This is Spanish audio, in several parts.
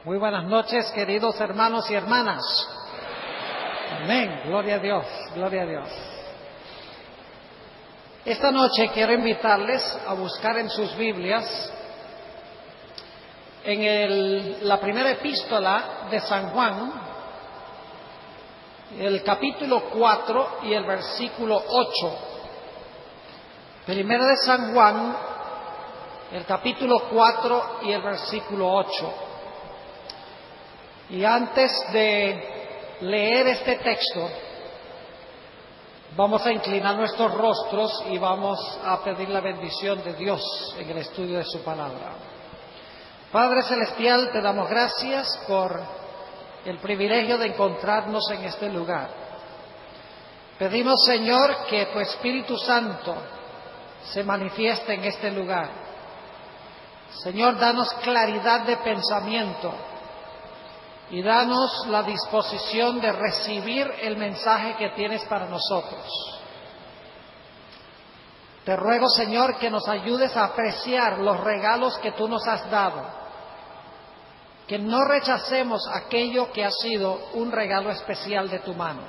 Muy buenas noches, queridos hermanos y hermanas. Amén. Gloria a Dios, gloria a Dios. Esta noche quiero invitarles a buscar en sus Biblias en la primera epístola de San Juan, el capítulo 4 y el versículo 8. Primera de San Juan, el capítulo 4 y el versículo 8. Y antes de leer este texto, vamos a inclinar nuestros rostros y vamos a pedir la bendición de Dios en el estudio de su palabra. Padre Celestial, te damos gracias por el privilegio de encontrarnos en este lugar. Pedimos, Señor, que tu Espíritu Santo se manifieste en este lugar. Señor, danos claridad de pensamiento y danos la disposición de recibir el mensaje que tienes para nosotros. Te ruego, Señor, que nos ayudes a apreciar los regalos que tú nos has dado, que no rechacemos aquello que ha sido un regalo especial de tu mano.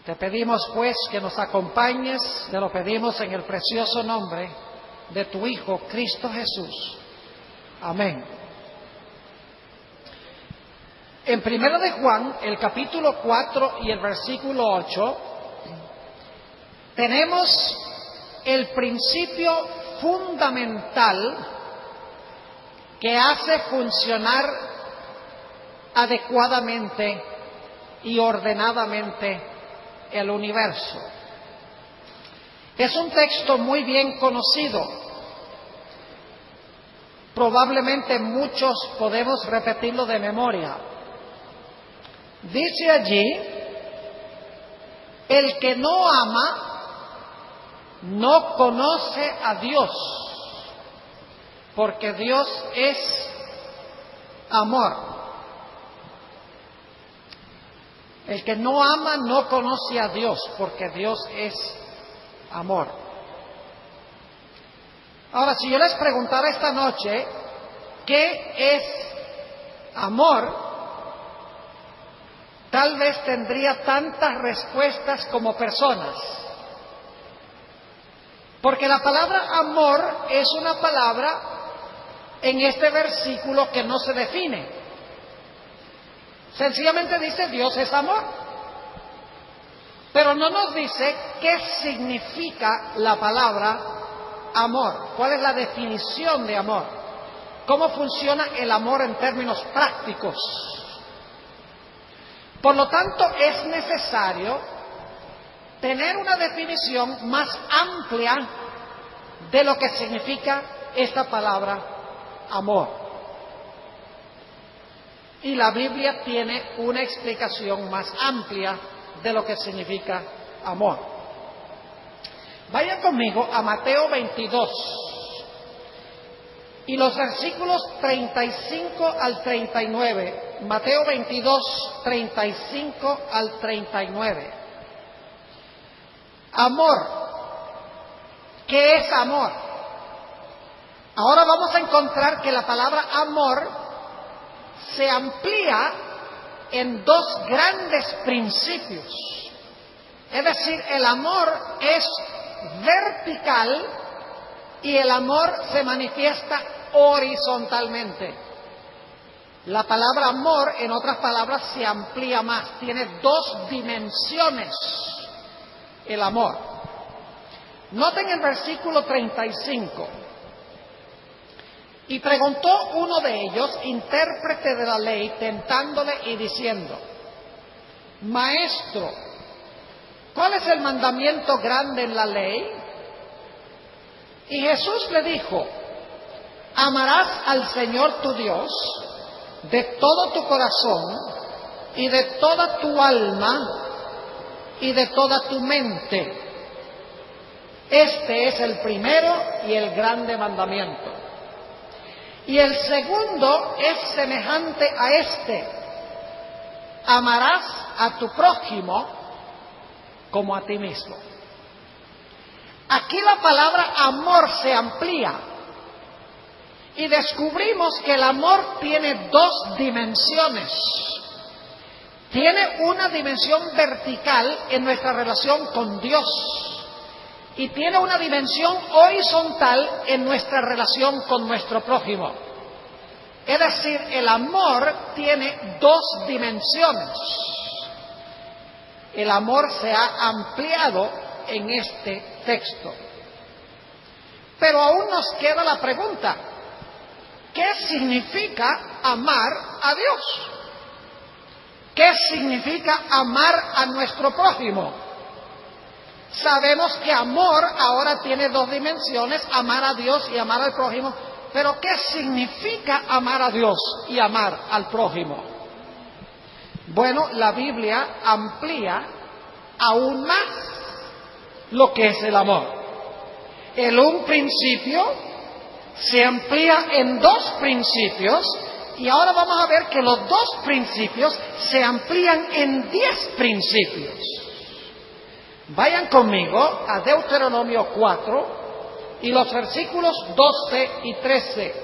Te pedimos, pues, que nos acompañes, te lo pedimos en el precioso nombre de tu Hijo, Cristo Jesús. Amén. En Primera de Juan, el capítulo 4 y el versículo 8, tenemos el principio fundamental que hace funcionar adecuadamente y ordenadamente el universo. Es un texto muy bien conocido. Probablemente muchos podemos repetirlo de memoria. Dice allí, el que no ama no conoce a Dios, porque Dios es amor. El que no ama no conoce a Dios, porque Dios es amor. Ahora, si yo les preguntara esta noche, ¿qué es amor? Tal vez tendría tantas respuestas como personas. Porque la palabra amor es una palabra en este versículo que no se define. Sencillamente dice Dios es amor. Pero no nos dice qué significa la palabra amor. ¿Cuál es la definición de amor? ¿Cómo funciona el amor en términos prácticos? Por lo tanto, es necesario tener una definición más amplia de lo que significa esta palabra amor. Y la Biblia tiene una explicación más amplia de lo que significa amor. Vayan conmigo a Mateo 22 y los versículos 35 al 39. Mateo 22, 35 al 39. Amor. ¿Qué es amor? Ahora vamos a encontrar que la palabra amor se amplía en dos grandes principios. Es decir, el amor es vertical y el amor se manifiesta horizontalmente. La palabra amor, en otras palabras, se amplía más. Tiene dos dimensiones el amor. Noten el versículo 35. Y preguntó uno de ellos, intérprete de la ley, tentándole y diciendo: Maestro, ¿cuál es el mandamiento grande en la ley? Y Jesús le dijo: amarás al Señor tu Dios de todo tu corazón y de toda tu alma y de toda tu mente. Este es el primero y el grande mandamiento. Y el segundo es semejante a este: amarás a tu prójimo como a ti mismo. Aquí la palabra amor se amplía Y descubrimos que el amor tiene dos dimensiones. Tiene una dimensión vertical en nuestra relación con Dios y tiene una dimensión horizontal en nuestra relación con nuestro prójimo. Es decir, el amor tiene dos dimensiones. El amor se ha ampliado en este texto. Pero aún nos queda la pregunta: ¿qué significa amar a Dios? ¿Qué significa amar a nuestro prójimo? Sabemos que amor ahora tiene dos dimensiones, amar a Dios y amar al prójimo, pero ¿qué significa amar a Dios y amar al prójimo? Bueno, la Biblia amplía aún más lo que es el amor. En un principio se amplía en dos principios. Y ahora vamos a ver que los dos principios se amplían en 10 principios. Vayan conmigo a Deuteronomio 4 y los versículos 12 y 13.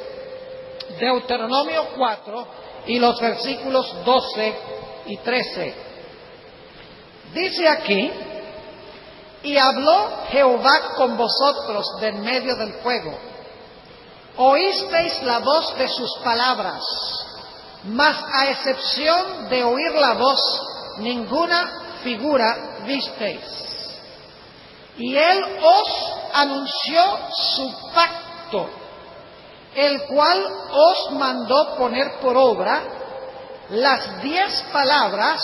Deuteronomio 4 y los versículos 12 y 13. Dice aquí: y habló Jehová con vosotros de en medio del fuego. Oísteis la voz de sus palabras, mas a excepción de oír la voz, ninguna figura visteis. Y él os anunció su pacto, el cual os mandó poner por obra las 10 palabras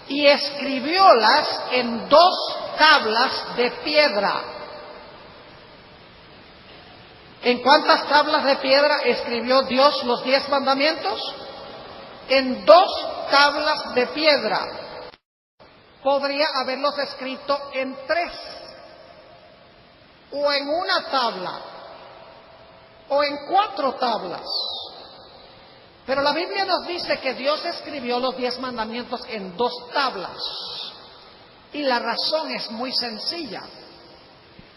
y escribiólas en 2 tablas de piedra. ¿En cuántas tablas de piedra escribió Dios los 10 mandamientos? En 2 tablas de piedra. Podría haberlos escrito en 3, o en una tabla, o en 4 tablas. Pero la Biblia nos dice que Dios escribió los 10 mandamientos en 2 tablas. Y la razón es muy sencilla.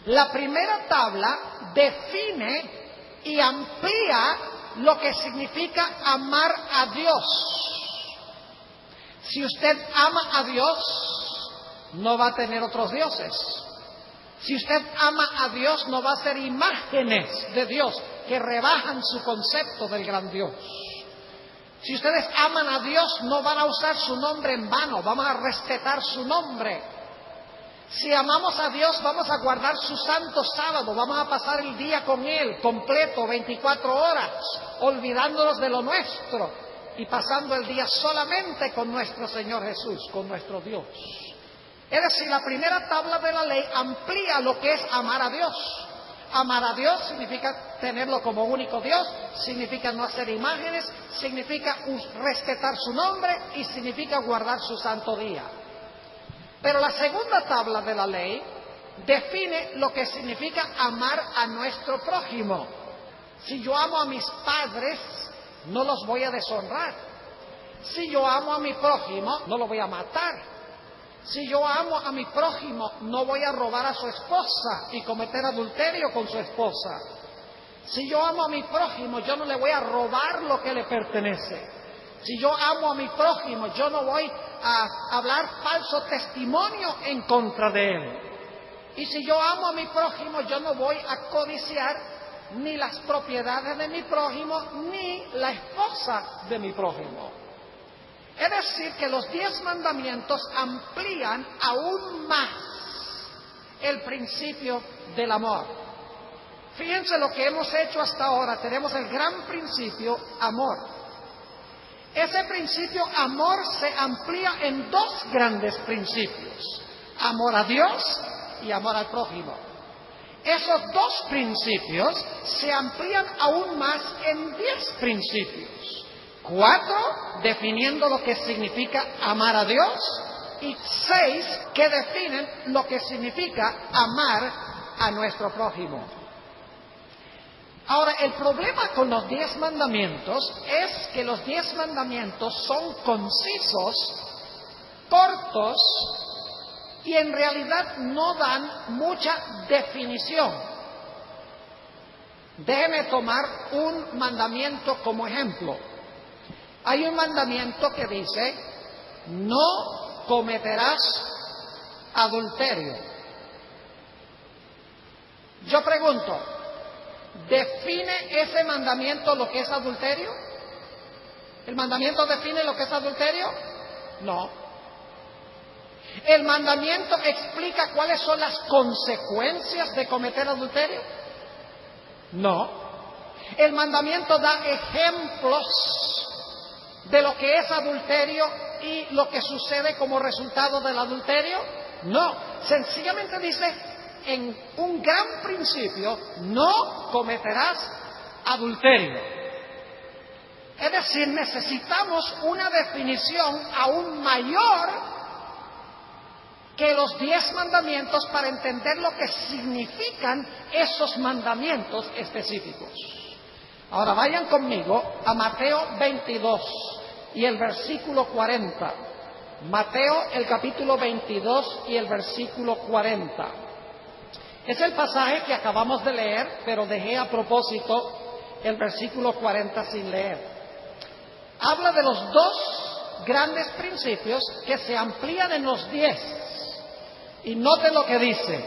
La primera tabla define y amplía lo que significa amar a Dios. Si usted ama a Dios, no va a tener otros dioses. Si usted ama a Dios, no va a hacer imágenes de Dios que rebajan su concepto del gran Dios. Si ustedes aman a Dios, no van a usar su nombre en vano, vamos a respetar su nombre. Si amamos a Dios, vamos a guardar su santo sábado, vamos a pasar el día con Él, completo, 24 horas, olvidándonos de lo nuestro y pasando el día solamente con nuestro Señor Jesús, con nuestro Dios. Es decir, la primera tabla de la ley amplía lo que es amar a Dios. Amar a Dios significa tenerlo como único Dios, significa no hacer imágenes, significa respetar su nombre y significa guardar su santo día. Pero la segunda tabla de la ley define lo que significa amar a nuestro prójimo. Si yo amo a mis padres, no los voy a deshonrar. Si yo amo a mi prójimo, no lo voy a matar. Si yo amo a mi prójimo, no voy a robar a su esposa y cometer adulterio con su esposa. Si yo amo a mi prójimo, yo no le voy a robar lo que le pertenece. Si yo amo a mi prójimo, yo no voy a hablar falso testimonio en contra de él. Y si yo amo a mi prójimo, yo no voy a codiciar ni las propiedades de mi prójimo, ni la esposa de mi prójimo. Es decir, que los 10 mandamientos amplían aún más el principio del amor. Fíjense lo que hemos hecho hasta ahora. Tenemos el gran principio, amor. Ese principio, amor, se amplía en 2 grandes principios: amor a Dios y amor al prójimo. Esos 2 principios se amplían aún más en 10 principios. 4 definiendo lo que significa amar a Dios y 6 que definen lo que significa amar a nuestro prójimo. Ahora, el problema con los 10 mandamientos es que los 10 mandamientos son concisos, cortos y en realidad no dan mucha definición. Déjeme tomar un mandamiento como ejemplo. Hay un mandamiento que dice, no cometerás adulterio. Yo pregunto, ¿define ese mandamiento lo que es adulterio? ¿El mandamiento define lo que es adulterio? No. ¿El mandamiento explica cuáles son las consecuencias de cometer adulterio? No. ¿El mandamiento da ejemplos de lo que es adulterio y lo que sucede como resultado del adulterio? No. Sencillamente dice, en un gran principio, no cometerás adulterio. Es decir, necesitamos una definición aún mayor que los 10 mandamientos para entender lo que significan esos mandamientos específicos. Ahora vayan conmigo a Mateo 22 y el versículo 40. Mateo, el capítulo 22 y el versículo 40. Es el pasaje que acabamos de leer, pero dejé a propósito el versículo 40 sin leer. Habla de los 2 grandes principios que se amplían en los 10. Y note lo que dice.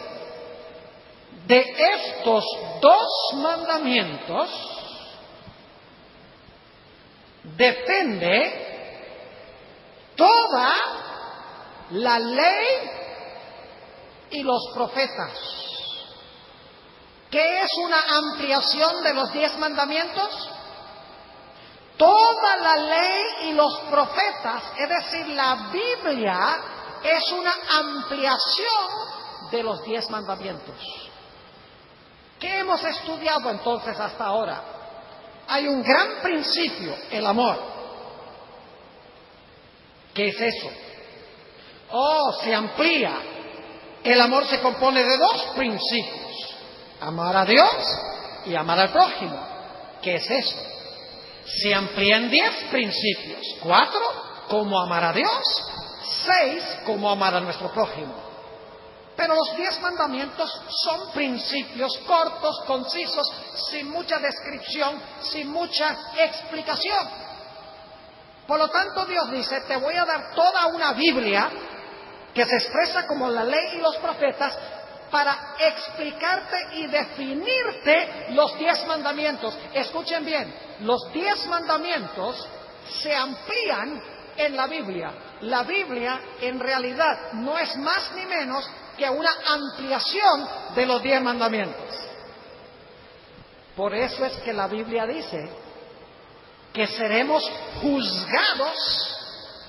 De estos 2 mandamientos depende toda la ley y los profetas. ¿Qué es una ampliación de los 10 mandamientos? Toda la ley y los profetas, es decir, la Biblia, es una ampliación de los 10 mandamientos. ¿Qué hemos estudiado entonces hasta ahora? Hay un gran principio, el amor. ¿Qué es eso? Se amplía. El amor se compone de 2 principios: amar a Dios y amar al prójimo. ¿Qué es eso? Se amplía en 10 principios: 4, cómo amar a Dios; 6, cómo amar a nuestro prójimo. Pero los 10 mandamientos son principios cortos, concisos, sin mucha descripción, sin mucha explicación. Por lo tanto, Dios dice, te voy a dar toda una Biblia que se expresa como la ley y los profetas para explicarte y definirte los 10 mandamientos. Escuchen bien, los 10 mandamientos se amplían en la Biblia. La Biblia en realidad no es más ni menos que una ampliación de los 10 mandamientos. Por eso es que la Biblia dice que seremos juzgados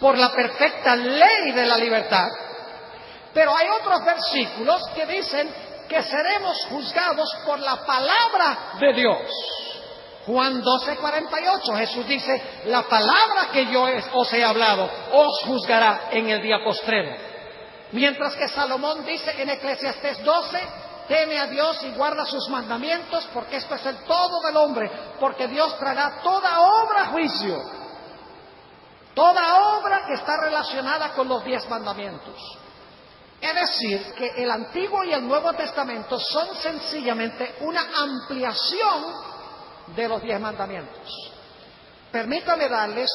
por la perfecta ley de la libertad, pero hay otros versículos que dicen que seremos juzgados por la palabra de Dios. Juan 12:48, Jesús dice, la palabra que yo os he hablado os juzgará en el día postrero. Mientras que Salomón dice en Eclesiastés 12, teme a Dios y guarda sus mandamientos, porque esto es el todo del hombre, porque Dios traerá toda obra a juicio. Toda obra que está relacionada con los 10 mandamientos. Es decir, que el Antiguo y el Nuevo Testamento son sencillamente una ampliación de los 10 mandamientos. Permítame darles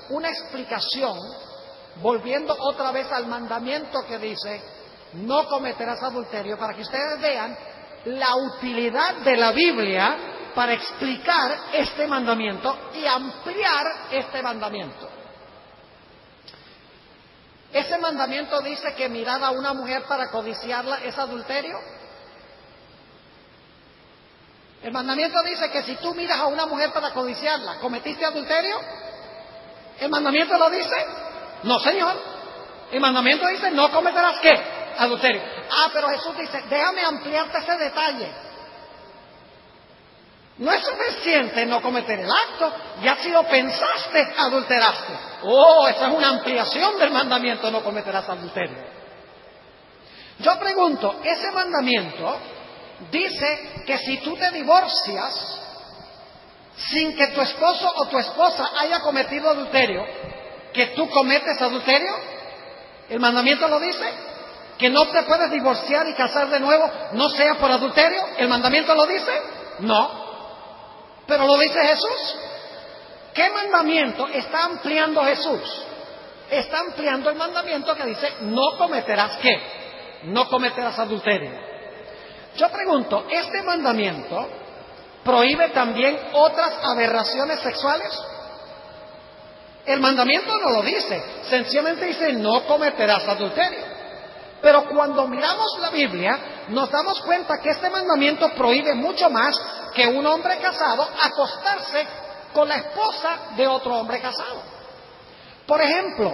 una explicación, volviendo otra vez al mandamiento que dice, no cometerás adulterio, para que ustedes vean la utilidad de la Biblia para explicar este mandamiento y ampliar este mandamiento. ¿Ese mandamiento dice que mirar a una mujer para codiciarla es adulterio? El mandamiento dice que si tú miras a una mujer para codiciarla, ¿cometiste adulterio? ¿El mandamiento lo dice? No, señor. El mandamiento dice, no cometerás ¿qué? Adulterio. Pero Jesús dice, déjame ampliarte ese detalle. No es suficiente no cometer el acto, ya si lo pensaste, adulteraste. Esa es una ampliación del mandamiento, no cometerás adulterio. Yo pregunto, ese mandamiento dice que si tú te divorcias sin que tu esposo o tu esposa haya cometido adulterio, que tú cometes adulterio. ¿El mandamiento lo dice? ¿Que no te puedes divorciar y casar de nuevo, no sea por adulterio? ¿El mandamiento lo dice? No. Pero lo dice Jesús. ¿Qué mandamiento está ampliando Jesús? Está ampliando el mandamiento que dice, no cometerás ¿qué? No cometerás adulterio. Yo pregunto, ¿este mandamiento prohíbe también otras aberraciones sexuales? El mandamiento no lo dice, sencillamente dice, no cometerás adulterio. Pero cuando miramos la Biblia, nos damos cuenta que este mandamiento prohíbe mucho más que un hombre casado acostarse con la esposa de otro hombre casado. Por ejemplo,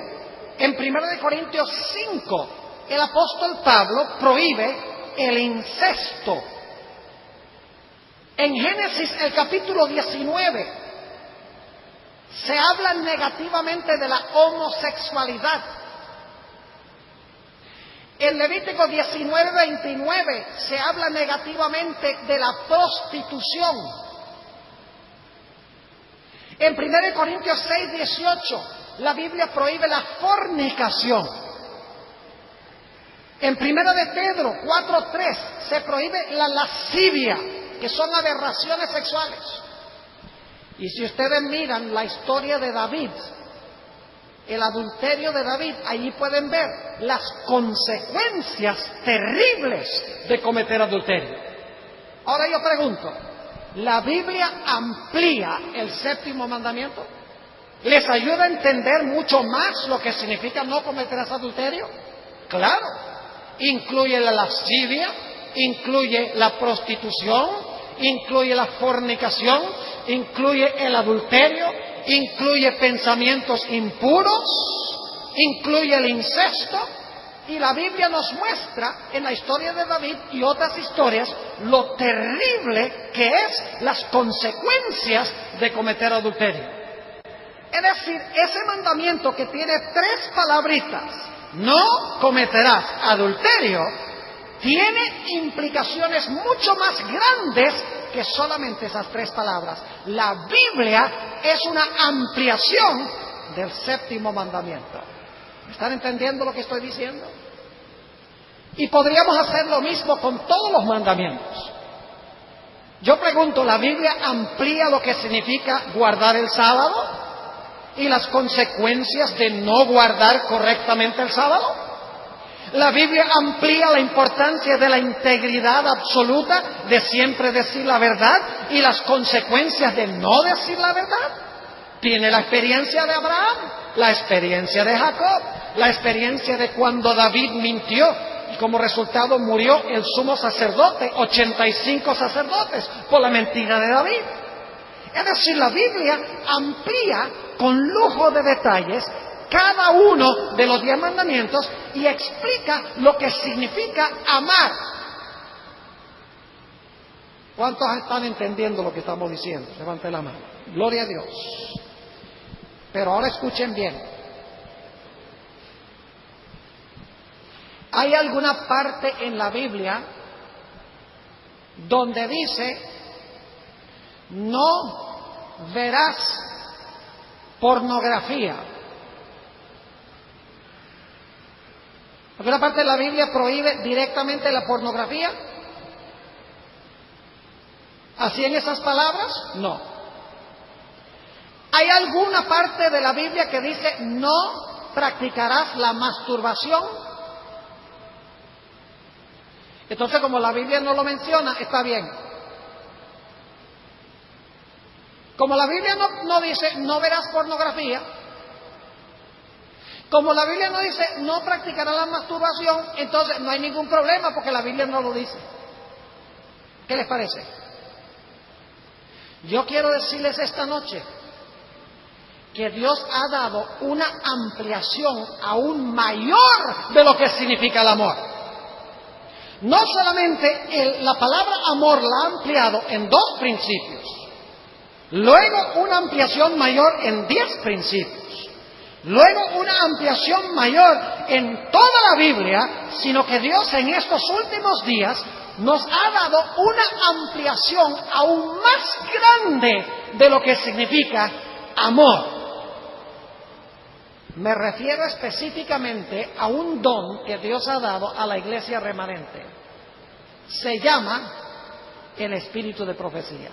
en 1 Corintios 5, el apóstol Pablo prohíbe el incesto. En Génesis, el capítulo 19, se habla negativamente de la homosexualidad. En Levítico 19:29 se habla negativamente de la prostitución. En 1 Corintios 6:18 la Biblia prohíbe la fornicación. En 1 de Pedro 4:3 se prohíbe la lascivia, que son aberraciones sexuales. Y si ustedes miran la historia de David, el adulterio de David, allí pueden ver las consecuencias terribles de cometer adulterio. Ahora yo pregunto, ¿la Biblia amplía el séptimo mandamiento? ¿Les ayuda a entender mucho más lo que significa no cometerás adulterio? Claro, incluye la lascivia, incluye la prostitución, incluye la fornicación, incluye el adulterio, incluye pensamientos impuros, incluye el incesto, y la Biblia nos muestra en la historia de David y otras historias lo terrible que es las consecuencias de cometer adulterio. Es decir, ese mandamiento que tiene 3 palabritas, no cometerás adulterio, tiene implicaciones mucho más grandes que solamente esas 3 palabras. La Biblia es una ampliación del séptimo mandamiento. ¿Están entendiendo lo que estoy diciendo? Y podríamos hacer lo mismo con todos los mandamientos. Yo pregunto, ¿la Biblia amplía lo que significa guardar el sábado y las consecuencias de no guardar correctamente el sábado? La Biblia amplía la importancia de la integridad absoluta, de siempre decir la verdad y las consecuencias de no decir la verdad. Tiene la experiencia de Abraham, la experiencia de Jacob, la experiencia de cuando David mintió y como resultado murió el sumo sacerdote, 85 sacerdotes, por la mentira de David. Es decir, la Biblia amplía con lujo de detalles cada uno de los 10 mandamientos y explica lo que significa amar. ¿Cuántos están entendiendo lo que estamos diciendo? Levanten la mano. Gloria a Dios. Pero ahora escuchen bien. ¿Hay alguna parte en la Biblia donde dice no verás pornografía? ¿Alguna parte de la Biblia prohíbe directamente la pornografía? ¿Así en esas palabras? No. ¿Hay alguna parte de la Biblia que dice no practicarás la masturbación? Entonces, como la Biblia no lo menciona, está bien. Como la Biblia no dice no verás pornografía, como la Biblia no dice no practicarás la masturbación, entonces no hay ningún problema porque la Biblia no lo dice. ¿Qué les parece? Yo quiero decirles esta noche que Dios ha dado una ampliación aún mayor de lo que significa el amor. No solamente la palabra amor la ha ampliado en 2 principios, luego una ampliación mayor en 10 principios, luego una ampliación mayor en toda la Biblia, sino que Dios en estos últimos días nos ha dado una ampliación aún más grande de lo que significa amor. Me refiero específicamente a un don que Dios ha dado a la iglesia remanente. Se llama el espíritu de profecía.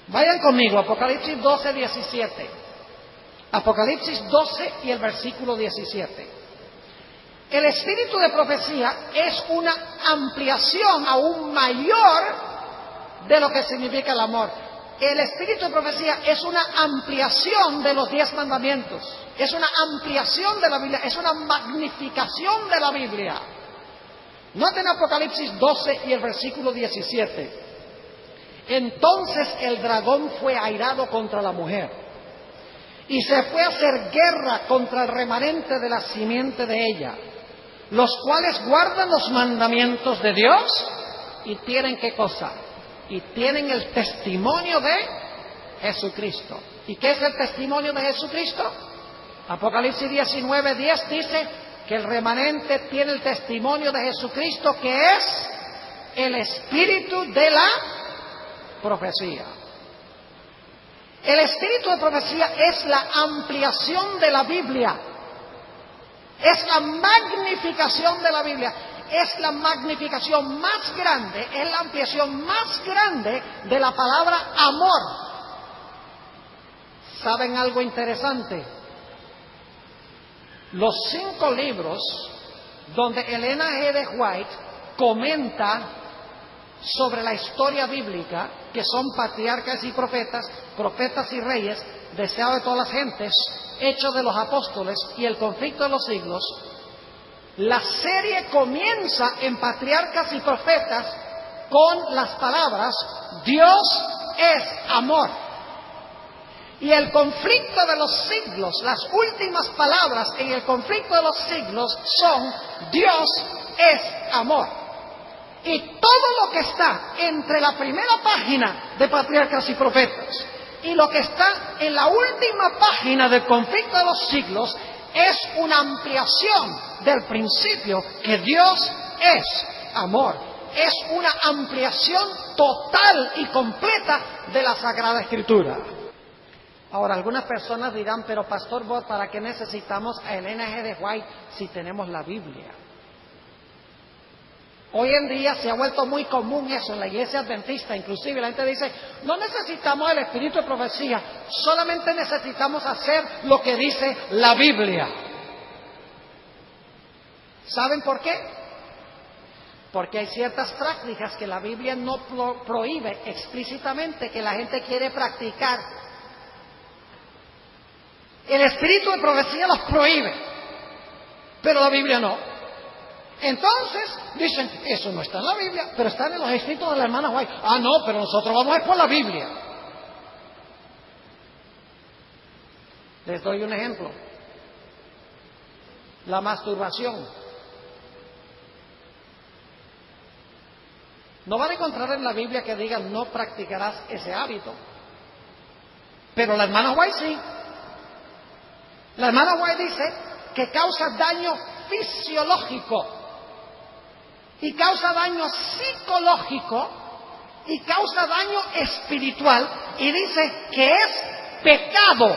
Vayan conmigo, Apocalipsis 12, 17. Apocalipsis 12 y el versículo 17. El espíritu de profecía es una ampliación aún mayor de lo que significa el amor. El espíritu de profecía es una ampliación de los 10 mandamientos. Es una ampliación de la Biblia, es una magnificación de la Biblia. Noten Apocalipsis 12 y el versículo 17. Entonces el dragón fue airado contra la mujer y se fue a hacer guerra contra el remanente de la simiente de ella, los cuales guardan los mandamientos de Dios y tienen ¿qué cosa? Y tienen el testimonio de Jesucristo. ¿Y qué es el testimonio de Jesucristo? Apocalipsis 19:10 dice que el remanente tiene el testimonio de Jesucristo, que es el espíritu de la profecía. El espíritu de profecía es la ampliación de la Biblia, es la magnificación de la Biblia, es la magnificación más grande, es la ampliación más grande de la palabra amor. ¿Saben algo interesante? Los 5 libros donde Elena G. de White comenta sobre la historia bíblica, que son Patriarcas y Profetas, Profetas y Reyes, Deseado de todas las gentes, Hechos de los Apóstoles y El conflicto de los siglos, la serie comienza en Patriarcas y Profetas con las palabras Dios es amor. Y el conflicto de los siglos, las últimas palabras en el conflicto de los siglos son Dios es amor. Y todo lo que está entre la primera página de Patriarcas y Profetas y lo que está en la última página del conflicto de los siglos es una ampliación del principio que Dios es amor. Es una ampliación total y completa de la Sagrada Escritura. Ahora, algunas personas dirán, pero Pastor Bob, ¿para qué necesitamos a Elena G. de White si tenemos la Biblia? Hoy en día se ha vuelto muy común eso en la iglesia adventista, inclusive la gente dice, no necesitamos el espíritu de profecía, solamente necesitamos hacer lo que dice la Biblia. ¿Saben por qué? Porque hay ciertas prácticas que la Biblia no prohíbe explícitamente, que la gente quiere practicar. El espíritu de profecía los prohíbe, pero la Biblia no. Entonces dicen, eso no está en la Biblia, pero está en los escritos de la hermana White. Ah, no, pero nosotros vamos a ir por la Biblia. Les doy un ejemplo. La masturbación. No van a encontrar en la Biblia que diga no practicarás ese hábito. Pero la hermana White sí. La hermana White dice que causa daño fisiológico y causa daño psicológico y causa daño espiritual, y dice que es pecado.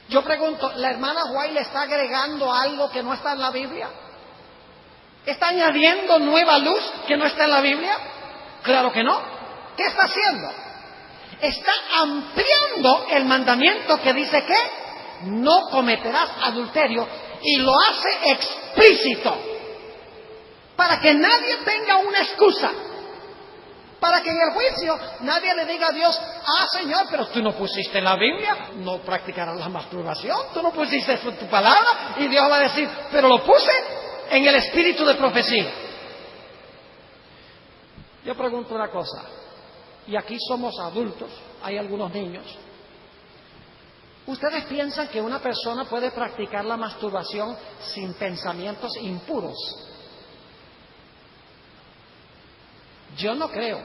Yo pregunto, ¿la hermana White le está agregando algo que no está en la Biblia? ¿Está añadiendo nueva luz que no está en la Biblia? Claro que no. ¿Qué está haciendo? Está ampliando el mandamiento que dice que no cometerás adulterio, y lo hace explícito para que nadie tenga una excusa, para que en el juicio nadie le diga a Dios, ah Señor, pero tú no pusiste en la Biblia, no practicarás la masturbación, tú no pusiste eso en tu palabra, y Dios va a decir, pero lo puse en el espíritu de profecía. Yo pregunto una cosa, y aquí somos adultos, hay algunos niños. ¿Ustedes piensan que una persona puede practicar la masturbación sin pensamientos impuros? Yo no creo.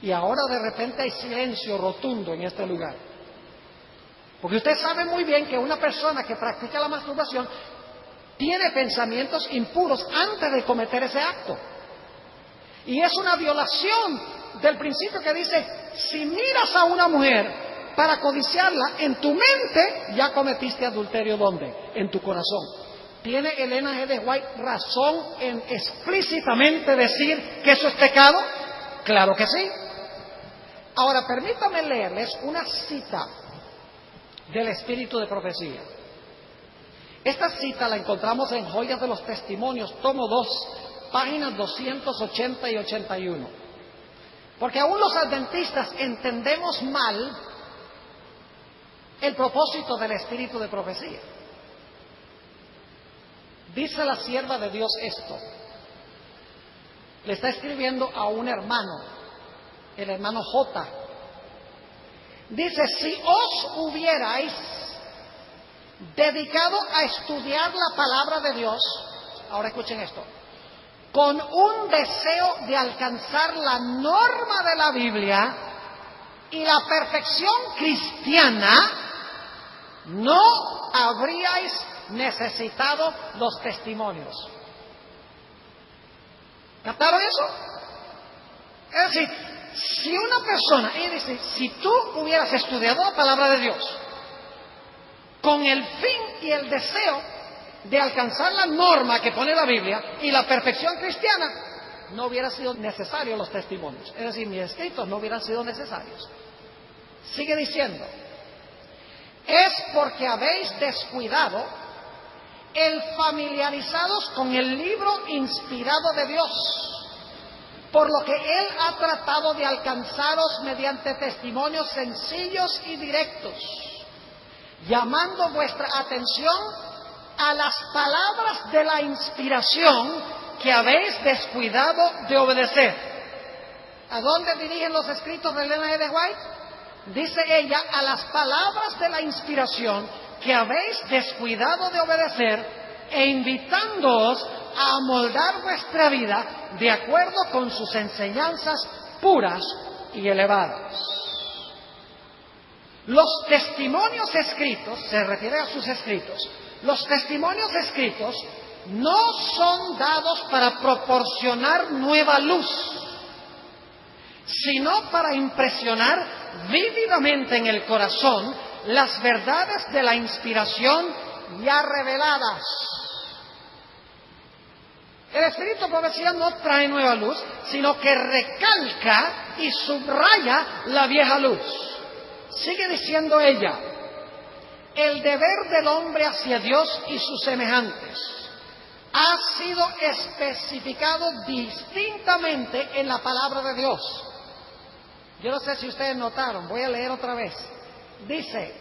Y ahora de repente hay silencio rotundo en este lugar. Porque usted sabe muy bien que una persona que practica la masturbación tiene pensamientos impuros antes de cometer ese acto. Y es una violación del principio que dice, si miras a una mujer para codiciarla, en tu mente ya cometiste adulterio. ¿Dónde? En tu corazón. ¿Tiene Elena G. de White razón en explícitamente decir que eso es pecado? Claro que sí. Ahora, permítanme leerles una cita del Espíritu de Profecía. Esta cita la encontramos en Joyas de los Testimonios, tomo 2, páginas 280 y 81. Porque aún los adventistas entendemos mal el propósito del Espíritu de Profecía. Dice la sierva de Dios esto. Le está escribiendo a un hermano, el hermano J. Dice, si os hubierais dedicado a estudiar la palabra de Dios, ahora escuchen esto, con un deseo de alcanzar la norma de la Biblia y la perfección cristiana, no habríais necesitado los testimonios. ¿Captaron eso? Es decir, si una persona, ella dice, si tú hubieras estudiado la palabra de Dios con el fin y el deseo de alcanzar la norma que pone la Biblia y la perfección cristiana, no hubiera sido necesario los testimonios. Es decir, mis escritos no hubieran sido necesarios. Sigue diciendo, es porque habéis descuidado el familiarizados con el libro inspirado de Dios, por lo que Él ha tratado de alcanzaros mediante testimonios sencillos y directos, llamando vuestra atención a las palabras de la inspiración que habéis descuidado de obedecer. ¿A dónde dirigen los escritos de Elena G. de White? Dice ella, a las palabras de la inspiración que habéis descuidado de obedecer e invitándoos a amoldar vuestra vida de acuerdo con sus enseñanzas puras y elevadas. Los testimonios escritos, se refiere a sus escritos, los testimonios escritos no son dados para proporcionar nueva luz, sino para impresionar vívidamente en el corazón las verdades de la inspiración ya reveladas. El Espíritu de Profecía no trae nueva luz, sino que recalca y subraya la vieja luz. Sigue diciendo ella, el deber del hombre hacia Dios y sus semejantes ha sido especificado distintamente en la palabra de Dios. Yo no sé si ustedes notaron, voy a leer otra vez. Dice,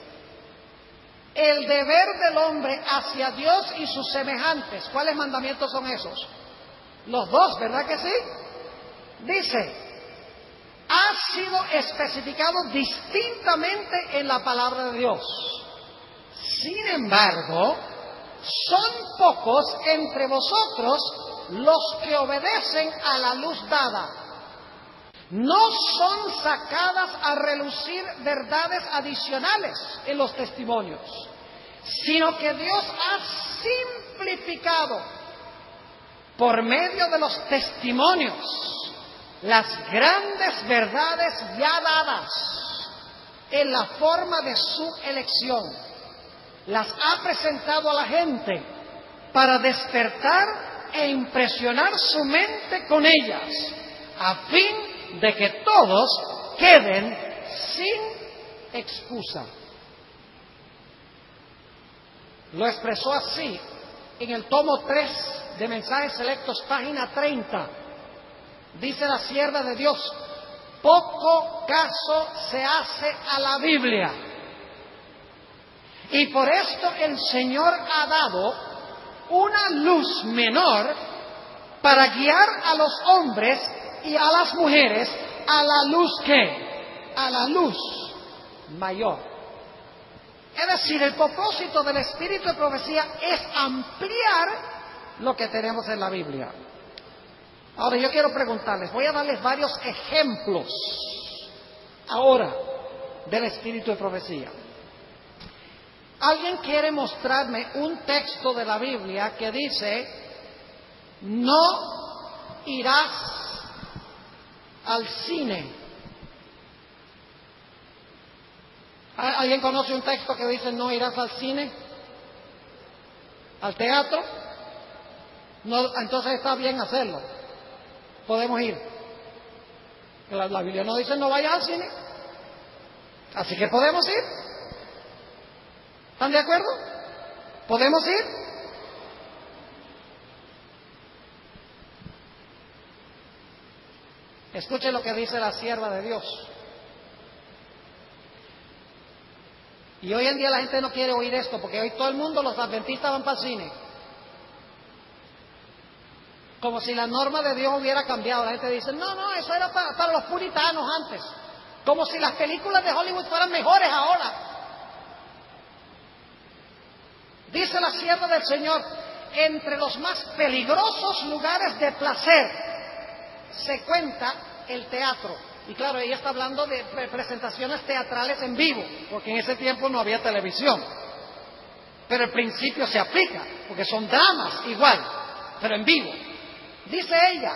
el deber del hombre hacia Dios y sus semejantes. ¿Cuáles mandamientos son esos? Los dos, ¿verdad que sí? Dice, ha sido especificado distintamente en la palabra de Dios. Sin embargo, son pocos entre vosotros los que obedecen a la luz dada. No son sacadas a relucir verdades adicionales en los testimonios, sino que Dios ha simplificado por medio de los testimonios las grandes verdades ya dadas en la forma de su elección. Las ha presentado a la gente para despertar e impresionar su mente con ellas, a fin de que todos queden sin excusa. Lo expresó así en el tomo 3 de Mensajes Selectos, página 30. Dice la sierva de Dios, poco caso se hace a la Biblia. Y por esto el Señor ha dado una luz menor para guiar a los hombres y a las mujeres a la luz ¿qué? A la luz mayor. Es decir, el propósito del Espíritu de Profecía es ampliar lo que tenemos en la Biblia. Ahora yo quiero preguntarles, voy a darles varios ejemplos ahora del Espíritu de Profecía. ¿Alguien quiere mostrarme un texto de la Biblia que dice, no irás al cine? ¿Alguien conoce un texto que dice, no irás al cine? al teatro, no, entonces está bien hacerlo. Podemos ir. La Biblia no dice no vayas al cine. Así que podemos ir. ¿Están de acuerdo? ¿Podemos ir? Escuche lo que dice la sierva de Dios. Y hoy en día la gente no quiere oír esto, porque hoy todo el mundo, los adventistas, van para el cine. Como si la norma de Dios hubiera cambiado. La gente dice, no, eso era para los puritanos antes. Como si las películas de Hollywood fueran mejores ahora. Dice la sierva del Señor, entre los más peligrosos lugares de placer se cuenta el teatro. Y claro, ella está hablando de presentaciones teatrales en vivo, porque en ese tiempo no había televisión. Pero el principio se aplica, porque son dramas igual, pero en vivo. Dice ella,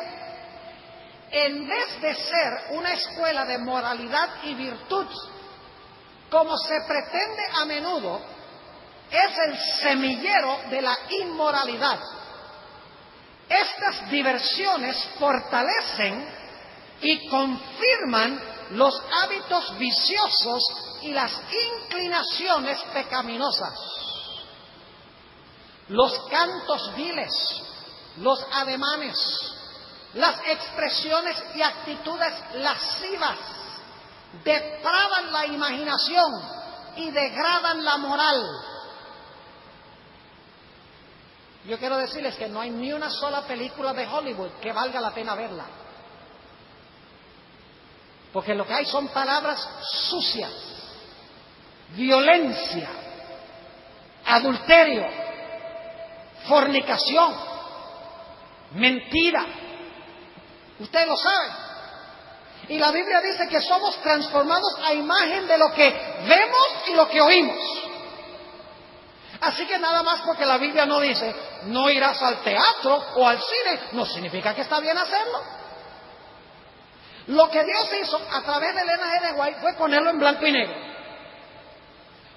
en vez de ser una escuela de moralidad y virtud, como se pretende a menudo, es el semillero de la inmoralidad. Estas diversiones fortalecen y confirman los hábitos viciosos y las inclinaciones pecaminosas. Los cantos viles, los ademanes, las expresiones y actitudes lascivas depravan la imaginación y degradan la moral. Yo quiero decirles que no hay ni una sola película de Hollywood que valga la pena verla. Porque lo que hay son palabras sucias, violencia, adulterio, fornicación, mentira. Ustedes lo saben. Y la Biblia dice que somos transformados a imagen de lo que vemos y lo que oímos. Así que nada más porque la Biblia no dice no irás al teatro o al cine, no significa que está bien hacerlo. Lo que Dios hizo a través de Elena G. de White fue ponerlo en blanco y negro.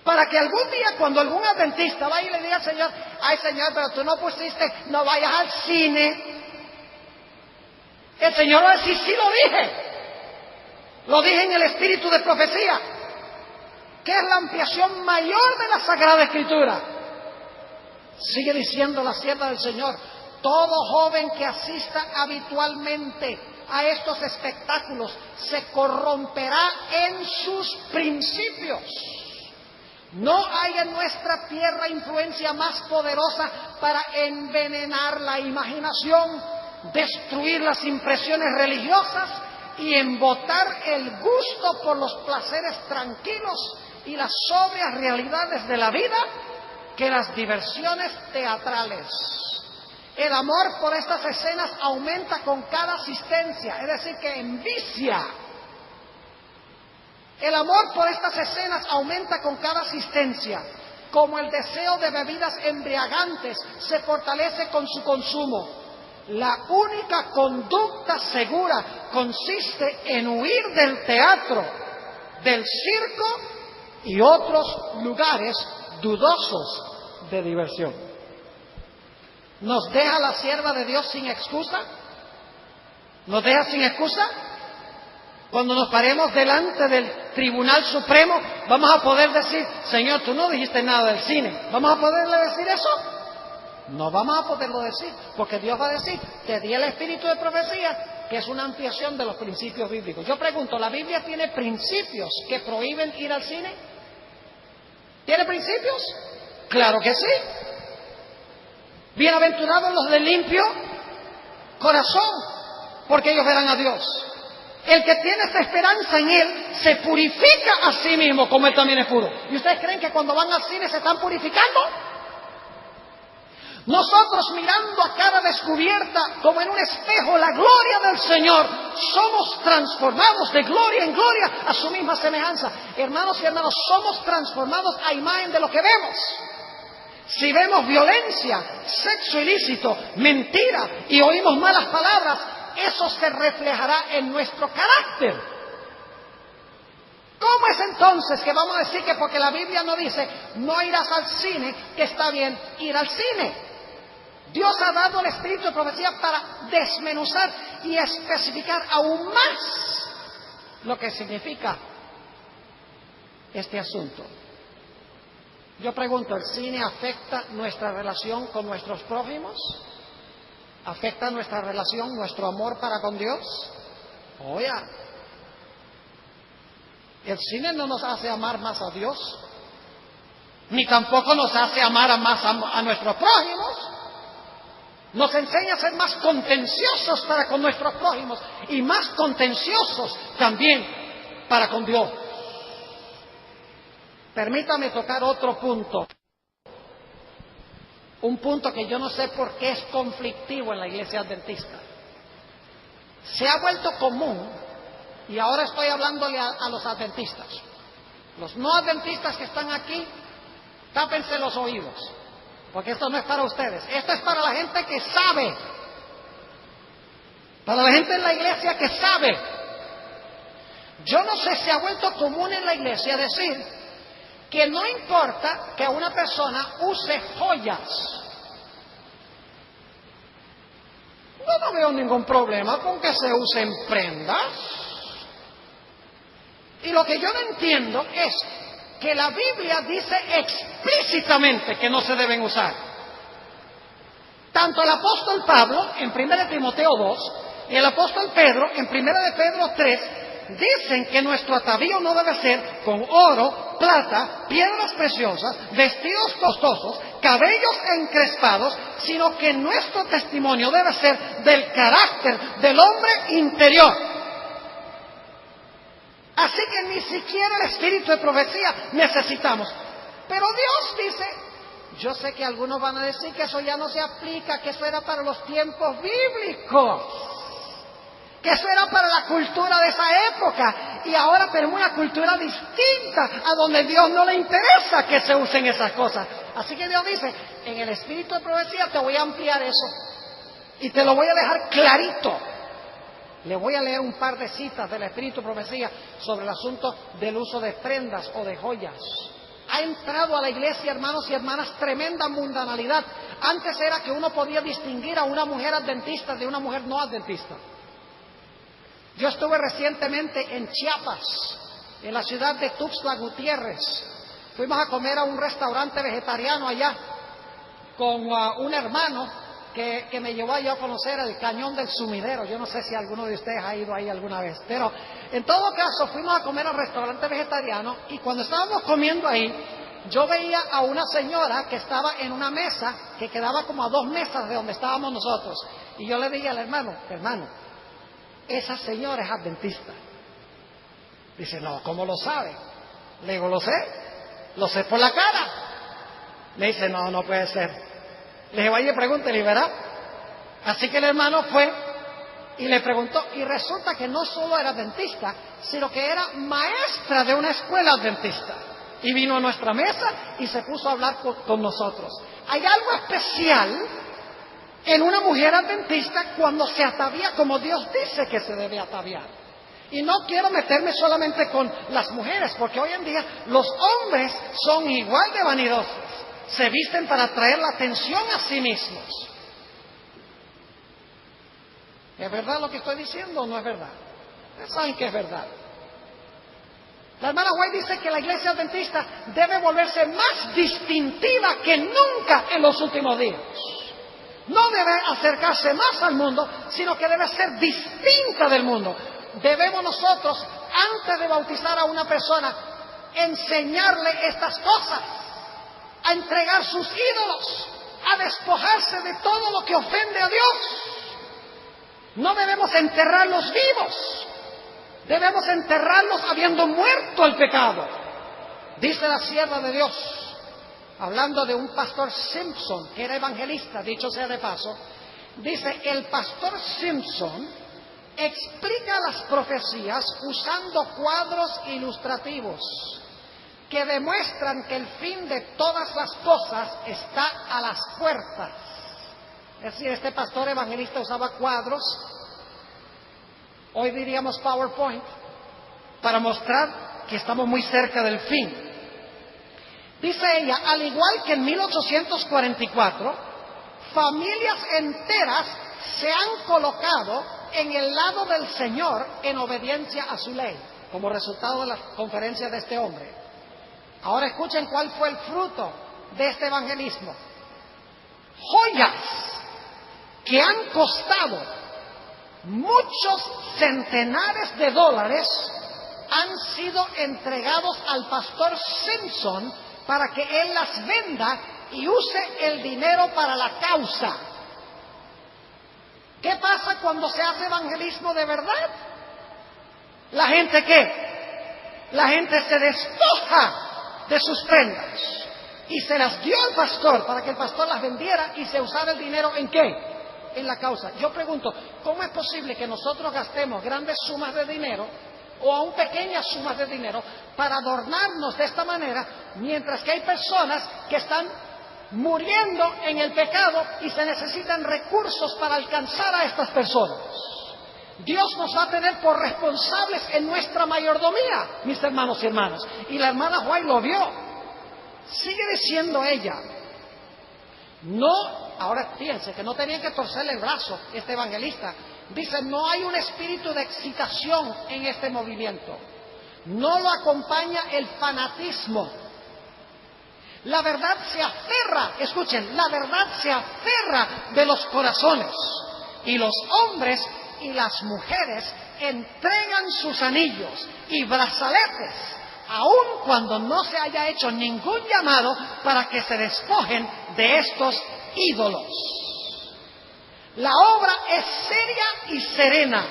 Para que algún día, cuando algún adventista vaya y le diga al Señor, ay Señor, pero tú no pusiste, no vayas al cine. El Señor va a decir, sí lo dije. Lo dije en el espíritu de profecía, que es la ampliación mayor de la Sagrada Escritura. Sigue diciendo la sierva del Señor, todo joven que asista habitualmente a estos espectáculos se corromperá en sus principios. No hay en nuestra tierra influencia más poderosa para envenenar la imaginación, destruir las impresiones religiosas y embotar el gusto por los placeres tranquilos y las sobrias realidades de la vida que las diversiones teatrales. El amor por estas escenas aumenta con cada asistencia, es decir, que envicia. El amor por estas escenas aumenta con cada asistencia, como el deseo de bebidas embriagantes se fortalece con su consumo. La única conducta segura consiste en huir del teatro, del circo y otros lugares dudosos de diversión. ¿Nos deja la sierva de Dios sin excusa? ¿Nos deja sin excusa? Cuando nos paremos delante del Tribunal Supremo, vamos a poder decir, Señor, tú no dijiste nada del cine. ¿Vamos a poderle decir eso? No vamos a poderlo decir, porque Dios va a decir, te di el espíritu de profecía, que es una ampliación de los principios bíblicos. Yo pregunto, ¿la Biblia tiene principios que prohíben ir al cine? ¿Tiene principios? Claro que sí. Bienaventurados los de limpio corazón, porque ellos verán a Dios. El que tiene esta esperanza en Él se purifica a sí mismo, como Él también es puro. ¿Y ustedes creen que cuando van al cine se están purificando? Nosotros, mirando a cara descubierta, como en un espejo, la gloria del Señor, somos transformados de gloria en gloria a su misma semejanza. Hermanos y hermanas, somos transformados a imagen de lo que vemos. Si vemos violencia, sexo ilícito, mentira y oímos malas palabras, eso se reflejará en nuestro carácter. ¿Cómo es entonces que vamos a decir que porque la Biblia no dice no irás al cine, que está bien ir al cine? Dios ha dado el espíritu de profecía para desmenuzar y especificar aún más lo que significa este asunto. Yo pregunto, ¿el cine afecta nuestra relación con nuestros prójimos? ¿Afecta nuestra relación, nuestro amor para con Dios? Oye, el cine no nos hace amar más a Dios, ni tampoco nos hace amar más a nuestros prójimos. Nos enseña a ser más contenciosos para con nuestros prójimos y más contenciosos también para con Dios. Permítame tocar otro punto. Un punto que yo no sé por qué es conflictivo en la iglesia adventista. Se ha vuelto común, y ahora estoy hablándole a los adventistas. Los no adventistas que están aquí, tápense los oídos, porque esto no es para ustedes. Esto es para la gente que sabe. Para la gente en la iglesia que sabe. Yo no sé si ha vuelto común en la iglesia decir que no importa que una persona use joyas. Yo no veo ningún problema con que se usen prendas. Y lo que yo no entiendo es que la Biblia dice explícitamente que no se deben usar. Tanto el apóstol Pablo en 1 Timoteo 2 y el apóstol Pedro en 1 de Pedro 3 dicen que nuestro atavío no debe ser con oro, plata, piedras preciosas, vestidos costosos, cabellos encrespados, sino que nuestro testimonio debe ser del carácter del hombre interior. Así que ni siquiera el espíritu de profecía necesitamos. Pero Dios dice, yo sé que algunos van a decir que eso ya no se aplica, que eso era para los tiempos bíblicos, que eso era para la cultura de esa época, y ahora tenemos una cultura distinta, a donde Dios no le interesa que se usen esas cosas. Así que Dios dice, en el espíritu de profecía te voy a ampliar eso, y te lo voy a dejar clarito. Le voy a leer un par de citas del espíritu de profecía sobre el asunto del uso de prendas o de joyas. Ha entrado a la iglesia, hermanos y hermanas, tremenda mundanalidad. Antes era que uno podía distinguir a una mujer adventista de una mujer no adventista. Yo estuve recientemente en Chiapas, en la ciudad de Tuxtla Gutiérrez. Fuimos a comer a un restaurante vegetariano allá con un hermano que me llevó yo a conocer el Cañón del Sumidero. Yo no sé si alguno de ustedes ha ido ahí alguna vez, pero en todo caso fuimos a comer al restaurante vegetariano, y cuando estábamos comiendo ahí, yo veía a una señora que estaba en una mesa que quedaba como a 2 mesas de donde estábamos nosotros, y yo le dije al hermano, esa señora es adventista. Dice, no, ¿cómo lo sabe? Le digo, lo sé por la cara. Le dice, no puede ser. Le dije, vaya, pregúntele, ¿verdad? Así que el hermano fue y le preguntó, y resulta que no solo era adventista, sino que era maestra de una escuela adventista. Y vino a nuestra mesa y se puso a hablar con nosotros. Hay algo especial en una mujer adventista cuando se atavía como Dios dice que se debe ataviar. Y no quiero meterme solamente con las mujeres, porque hoy en día los hombres son igual de vanidosos. Se visten para atraer la atención a sí mismos. ¿Es verdad lo que estoy diciendo o no es verdad? Ustedes saben que es verdad. La hermana White dice que la iglesia adventista debe volverse más distintiva que nunca en los últimos días. No debe acercarse más al mundo, sino que debe ser distinta del mundo. Debemos nosotros, antes de bautizar a una persona, enseñarle estas cosas, a entregar sus ídolos, a despojarse de todo lo que ofende a Dios. No debemos enterrarlos vivos, debemos enterrarlos habiendo muerto el pecado. Dice la sierva de Dios, hablando de un pastor Simpson, que era evangelista, dicho sea de paso, dice, el pastor Simpson explica las profecías usando cuadros ilustrativos que demuestran que el fin de todas las cosas está a las puertas. Es decir, este pastor evangelista usaba cuadros, hoy diríamos PowerPoint, para mostrar que estamos muy cerca del fin. Dice ella, al igual que en 1844, familias enteras se han colocado en el lado del Señor en obediencia a su ley, como resultado de la conferencia de este hombre. Ahora escuchen cuál fue el fruto de este evangelismo. Joyas que han costado muchos centenares de dólares han sido entregados al pastor Simpson para que él las venda y use el dinero para la causa. ¿Qué pasa cuando se hace evangelismo de verdad? ¿La gente qué? La gente se despoja de sus prendas y se las dio al pastor para que el pastor las vendiera y se usara el dinero ¿en qué? En la causa. Yo pregunto, ¿cómo es posible que nosotros gastemos grandes sumas de dinero o aún pequeñas sumas de dinero para adornarnos de esta manera, mientras que hay personas que están muriendo en el pecado y se necesitan recursos para alcanzar a estas personas? Dios nos va a tener por responsables en nuestra mayordomía, mis hermanos y hermanas. Y la hermana White lo vio. Sigue diciendo ella, no, ahora fíjense que no tenía que torcerle el brazo este evangelista. Dice, no hay un espíritu de excitación en este movimiento. No lo acompaña el fanatismo. La verdad se aferra, escuchen, la verdad se aferra de los corazones. Y los hombres y las mujeres entregan sus anillos y brazaletes, aun cuando no se haya hecho ningún llamado para que se despojen de estos ídolos. La obra es seria y serena.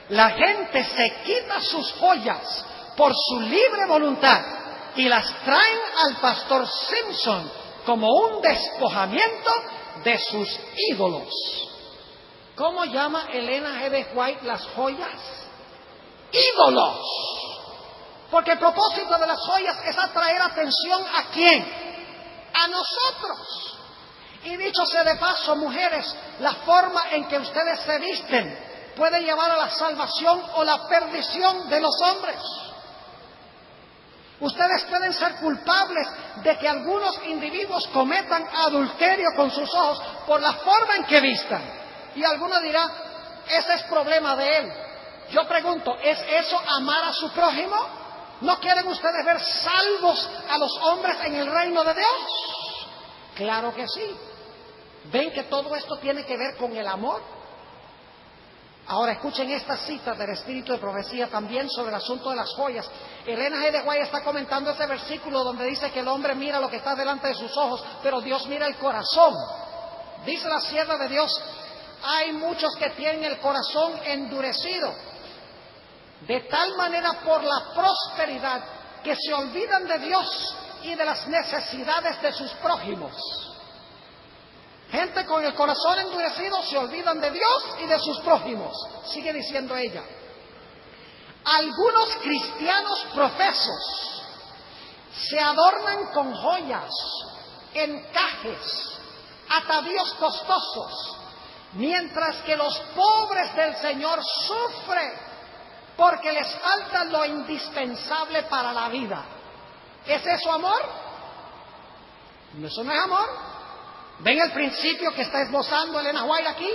La gente se quita sus joyas por su libre voluntad y las traen al pastor Simpson como un despojamiento de sus ídolos. ¿Cómo llama Elena G. de White las joyas? Ídolos. Porque el propósito de las joyas es atraer atención ¿a quién? A nosotros. Y dicho sea de paso, mujeres, la forma en que ustedes se visten puede llevar a la salvación o la perdición de los hombres. Ustedes pueden ser culpables de que algunos individuos cometan adulterio con sus ojos por la forma en que vistan. Y alguno dirá, ese es problema de él. Yo pregunto, ¿es eso amar a su prójimo? ¿No quieren ustedes ver salvos a los hombres en el reino de Dios? Claro que sí. ¿Ven que todo esto tiene que ver con el amor? Ahora escuchen esta cita del Espíritu de Profecía también sobre el asunto de las joyas. Elena G. de White está comentando ese versículo donde dice que el hombre mira lo que está delante de sus ojos, pero Dios mira el corazón. Dice la sierva de Dios, hay muchos que tienen el corazón endurecido, de tal manera por la prosperidad que se olvidan de Dios y de las necesidades de sus prójimos. Gente con el corazón endurecido se olvidan de Dios y de sus prójimos. Sigue diciendo ella. Algunos cristianos profesos se adornan con joyas, encajes, atavíos costosos, mientras que los pobres del Señor sufren porque les falta lo indispensable para la vida. ¿Es eso amor? Eso no es amor. ¿Ven el principio que está esbozando Elena White aquí?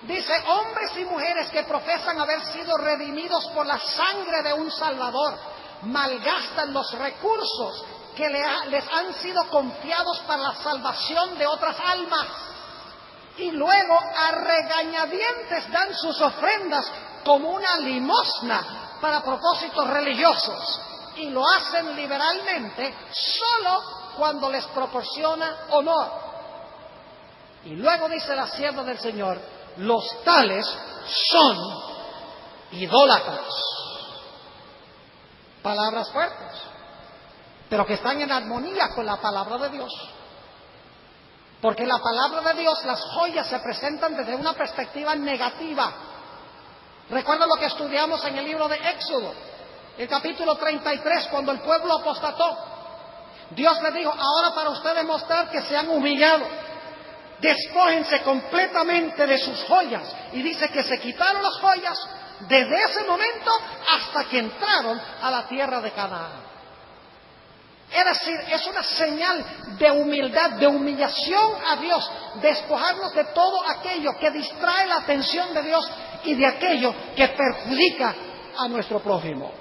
Dice, hombres y mujeres que profesan haber sido redimidos por la sangre de un Salvador, malgastan los recursos que les han sido confiados para la salvación de otras almas. Y luego a regañadientes dan sus ofrendas como una limosna para propósitos religiosos. Y lo hacen liberalmente solo cuando les proporciona honor. Y luego dice la sierva del Señor, los tales son idólatras. Palabras fuertes, pero que están en armonía con la palabra de Dios. Porque en la palabra de Dios las joyas se presentan desde una perspectiva negativa. Recuerda lo que estudiamos en el libro de Éxodo, el capítulo 33, cuando el pueblo apostató. Dios le dijo, ahora para ustedes mostrar que se han humillado, despójense completamente de sus joyas. Y dice que se quitaron las joyas desde ese momento hasta que entraron a la tierra de Canaán. Es decir, es una señal de humildad, de humillación a Dios, despojarnos de todo aquello que distrae la atención de Dios y de aquello que perjudica a nuestro prójimo.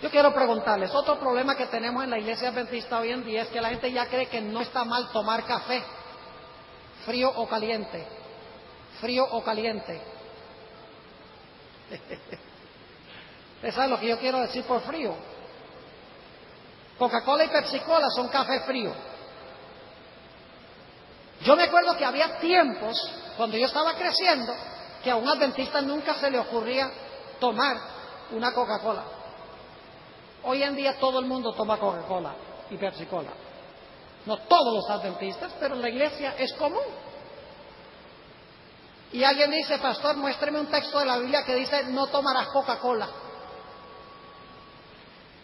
Yo quiero preguntarles, otro problema que tenemos en la iglesia adventista hoy en día es que la gente ya cree que no está mal tomar café, frío o caliente, frío o caliente. ¿Ustedes saben lo que yo quiero decir por frío? Coca-Cola y Pepsi-Cola son café frío. Yo me acuerdo que había tiempos, cuando yo estaba creciendo, que a un adventista nunca se le ocurría tomar una Coca-Cola. Hoy en día todo el mundo toma Coca-Cola y Pepsi-Cola. No todos los adventistas, pero en la iglesia es común. Y alguien dice, pastor, muéstreme un texto de la Biblia que dice, no tomarás Coca-Cola.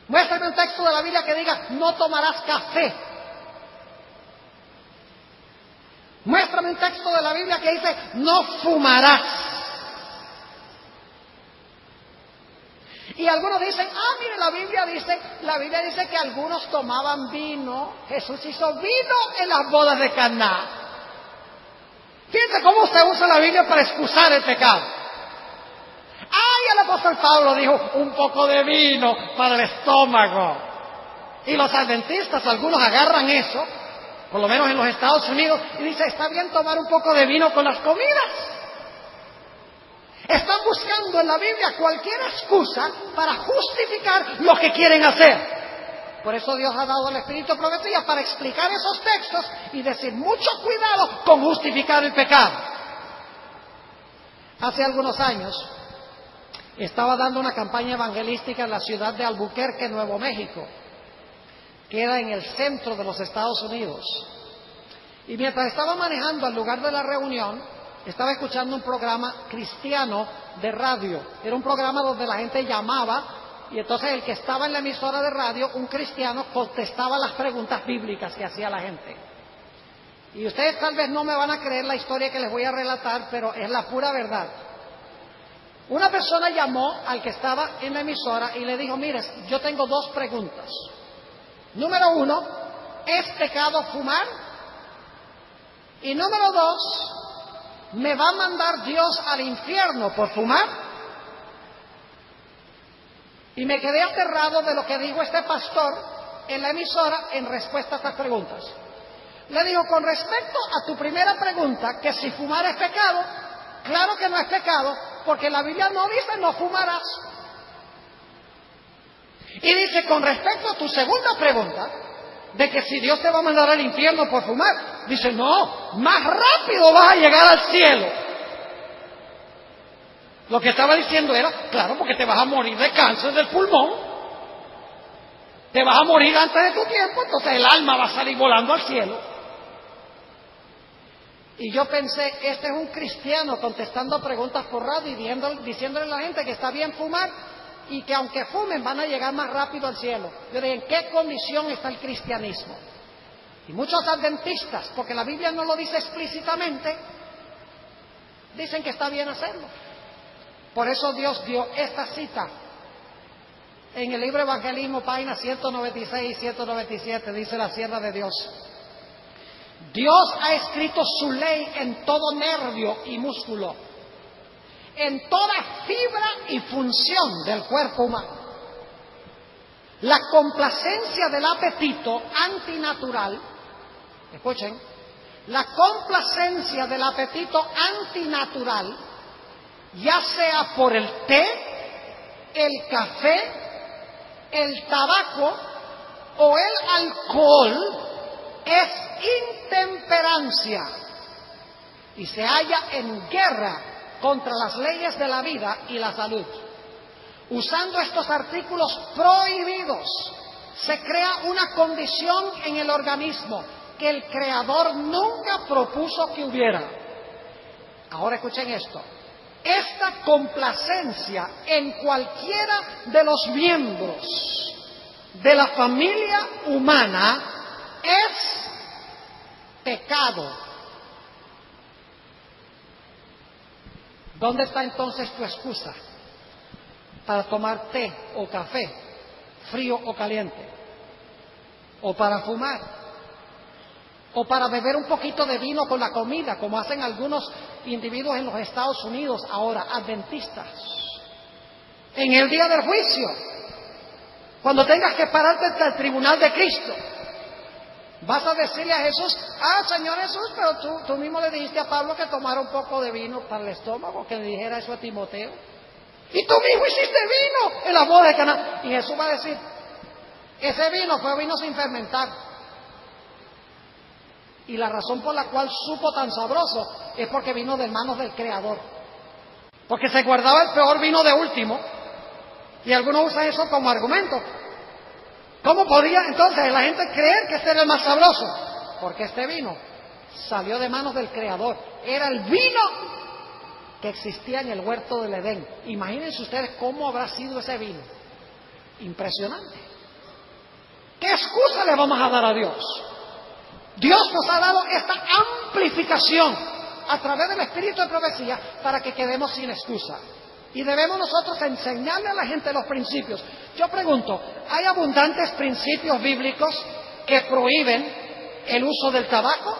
Muéstrame un texto de la Biblia que diga, no tomarás café. Muéstrame un texto de la Biblia que dice, no fumarás. Y algunos dicen, mire, la Biblia dice que algunos tomaban vino. Jesús hizo vino en las bodas de Caná. Fíjense cómo usted usa la Biblia para excusar el pecado. El apóstol Pablo dijo, un poco de vino para el estómago. Y los adventistas, algunos agarran eso, por lo menos en los Estados Unidos, y dicen, está bien tomar un poco de vino con las comidas. Están buscando en la Biblia cualquier excusa para justificar lo que quieren hacer. Por eso Dios ha dado el Espíritu de profecía para explicar esos textos y decir, mucho cuidado con justificar el pecado. Hace algunos años estaba dando una campaña evangelística en la ciudad de Albuquerque, Nuevo México, que era en el centro de los Estados Unidos. Y mientras estaba manejando al lugar de la reunión, estaba escuchando un programa cristiano de radio. Era un programa donde la gente llamaba y entonces el que estaba en la emisora de radio, un cristiano, contestaba las preguntas bíblicas que hacía la gente. Y ustedes tal vez no me van a creer la historia que les voy a relatar, pero es la pura verdad. Una persona llamó al que estaba en la emisora y le dijo, mire, yo tengo dos preguntas. Número uno, ¿es pecado fumar? Y número dos, ¿me va a mandar Dios al infierno por fumar? Y me quedé aterrado de lo que dijo este pastor en la emisora en respuesta a estas preguntas. Le digo, con respecto a tu primera pregunta, que si fumar es pecado, claro que no es pecado, porque la Biblia no dice no fumarás. Y dice, con respecto a tu segunda pregunta, de que si Dios te va a mandar al infierno por fumar, dice, no, más rápido vas a llegar al cielo. Lo que estaba diciendo era, claro, porque te vas a morir de cáncer del pulmón, te vas a morir antes de tu tiempo, entonces el alma va a salir volando al cielo. Y yo pensé, este es un cristiano contestando preguntas por radio y diciéndole a la gente que está bien fumar y que aunque fumen van a llegar más rápido al cielo. Yo dije, ¿en qué condición está el cristianismo? Y muchos adventistas, porque la Biblia no lo dice explícitamente, dicen que está bien hacerlo. Por eso Dios dio esta cita en el libro Evangelismo, páginas 196 y 197, dice la sierva de Dios. Dios ha escrito su ley en todo nervio y músculo, en toda fibra y función del cuerpo humano. La complacencia del apetito antinatural, escuchen, la complacencia del apetito antinatural, ya sea por el té, el café, el tabaco o el alcohol, es intemperancia y se halla en guerra contra las leyes de la vida y la salud. Usando estos artículos prohibidos, se crea una condición en el organismo que el Creador nunca propuso que hubiera. Ahora escuchen esto. Esta complacencia en cualquiera de los miembros de la familia humana es pecado, ¿dónde está entonces tu excusa para tomar té o café, frío o caliente? ¿O para fumar? ¿O para beber un poquito de vino con la comida, como hacen algunos individuos en los Estados Unidos ahora, adventistas? En el día del juicio, cuando tengas que pararte ante el tribunal de Cristo, vas a decirle a Jesús: Señor Jesús, pero tú mismo le dijiste a Pablo que tomara un poco de vino para el estómago, que le dijera eso a Timoteo. Y tú mismo hiciste vino en la boda de Caná. Y Jesús va a decir: ese vino fue vino sin fermentar. Y la razón por la cual supo tan sabroso es porque vino de manos del Creador. Porque se guardaba el peor vino de último. Y algunos usan eso como argumento. ¿Cómo podía entonces la gente creer que este era el más sabroso? Porque este vino salió de manos del Creador. Era el vino que existía en el huerto del Edén. Imagínense ustedes cómo habrá sido ese vino. Impresionante. ¿Qué excusa le vamos a dar a Dios? Dios nos ha dado esta amplificación a través del espíritu de profecía para que quedemos sin excusa. Y debemos nosotros enseñarle a la gente los principios. Yo pregunto, ¿hay abundantes principios bíblicos que prohíben el uso del tabaco?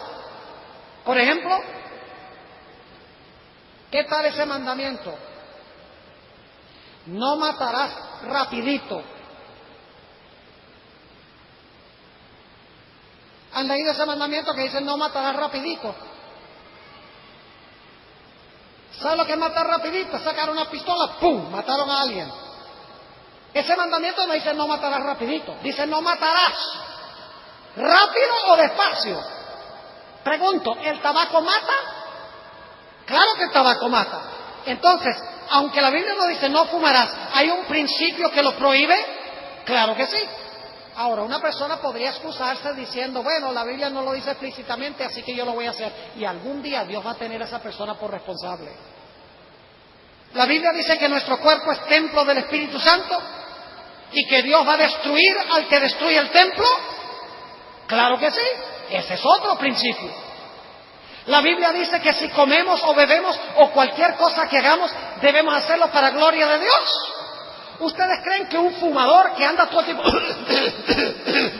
Por ejemplo, ¿qué tal ese mandamiento? No matarás rapidito. ¿Han leído ese mandamiento que dice no matarás rapidito? ¿Sabe lo que es matar rapidito? Sacar una pistola, ¡pum!, mataron a alguien. Ese mandamiento no dice no matarás rapidito, dice no matarás. ¿Rápido o despacio? Pregunto, ¿el tabaco mata? Claro que el tabaco mata. Entonces, aunque la Biblia no dice no fumarás, ¿hay un principio que lo prohíbe? Claro que sí. Ahora, una persona podría excusarse diciendo: bueno, la Biblia no lo dice explícitamente, así que yo lo voy a hacer. Y algún día Dios va a tener a esa persona por responsable. La Biblia dice que nuestro cuerpo es templo del Espíritu Santo y que Dios va a destruir al que destruye el templo. Claro que sí, ese es otro principio. La Biblia dice que si comemos o bebemos o cualquier cosa que hagamos, debemos hacerlo para gloria de Dios. ¿Ustedes creen que un fumador que anda todo el tiempo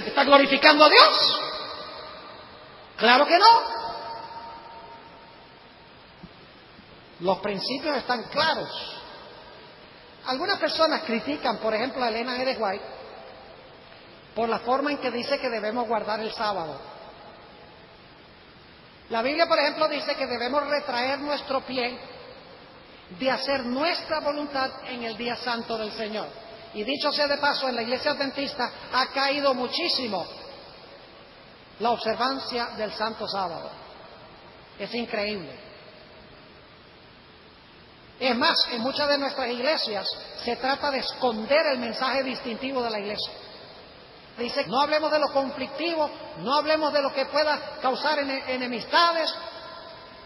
está glorificando a Dios? Claro que no. Los principios están claros. Algunas personas critican, por ejemplo, a Elena G. de White por la forma en que dice que debemos guardar el sábado. La Biblia, por ejemplo, dice que debemos retraer nuestro pie de hacer nuestra voluntad en el día santo del Señor. Y dicho sea de paso, en la iglesia adventista ha caído muchísimo la observancia del santo sábado. Es increíble. Es más, en muchas de nuestras iglesias se trata de esconder el mensaje distintivo de la iglesia. Dice: no hablemos de lo conflictivo, no hablemos de lo que pueda causar enemistades,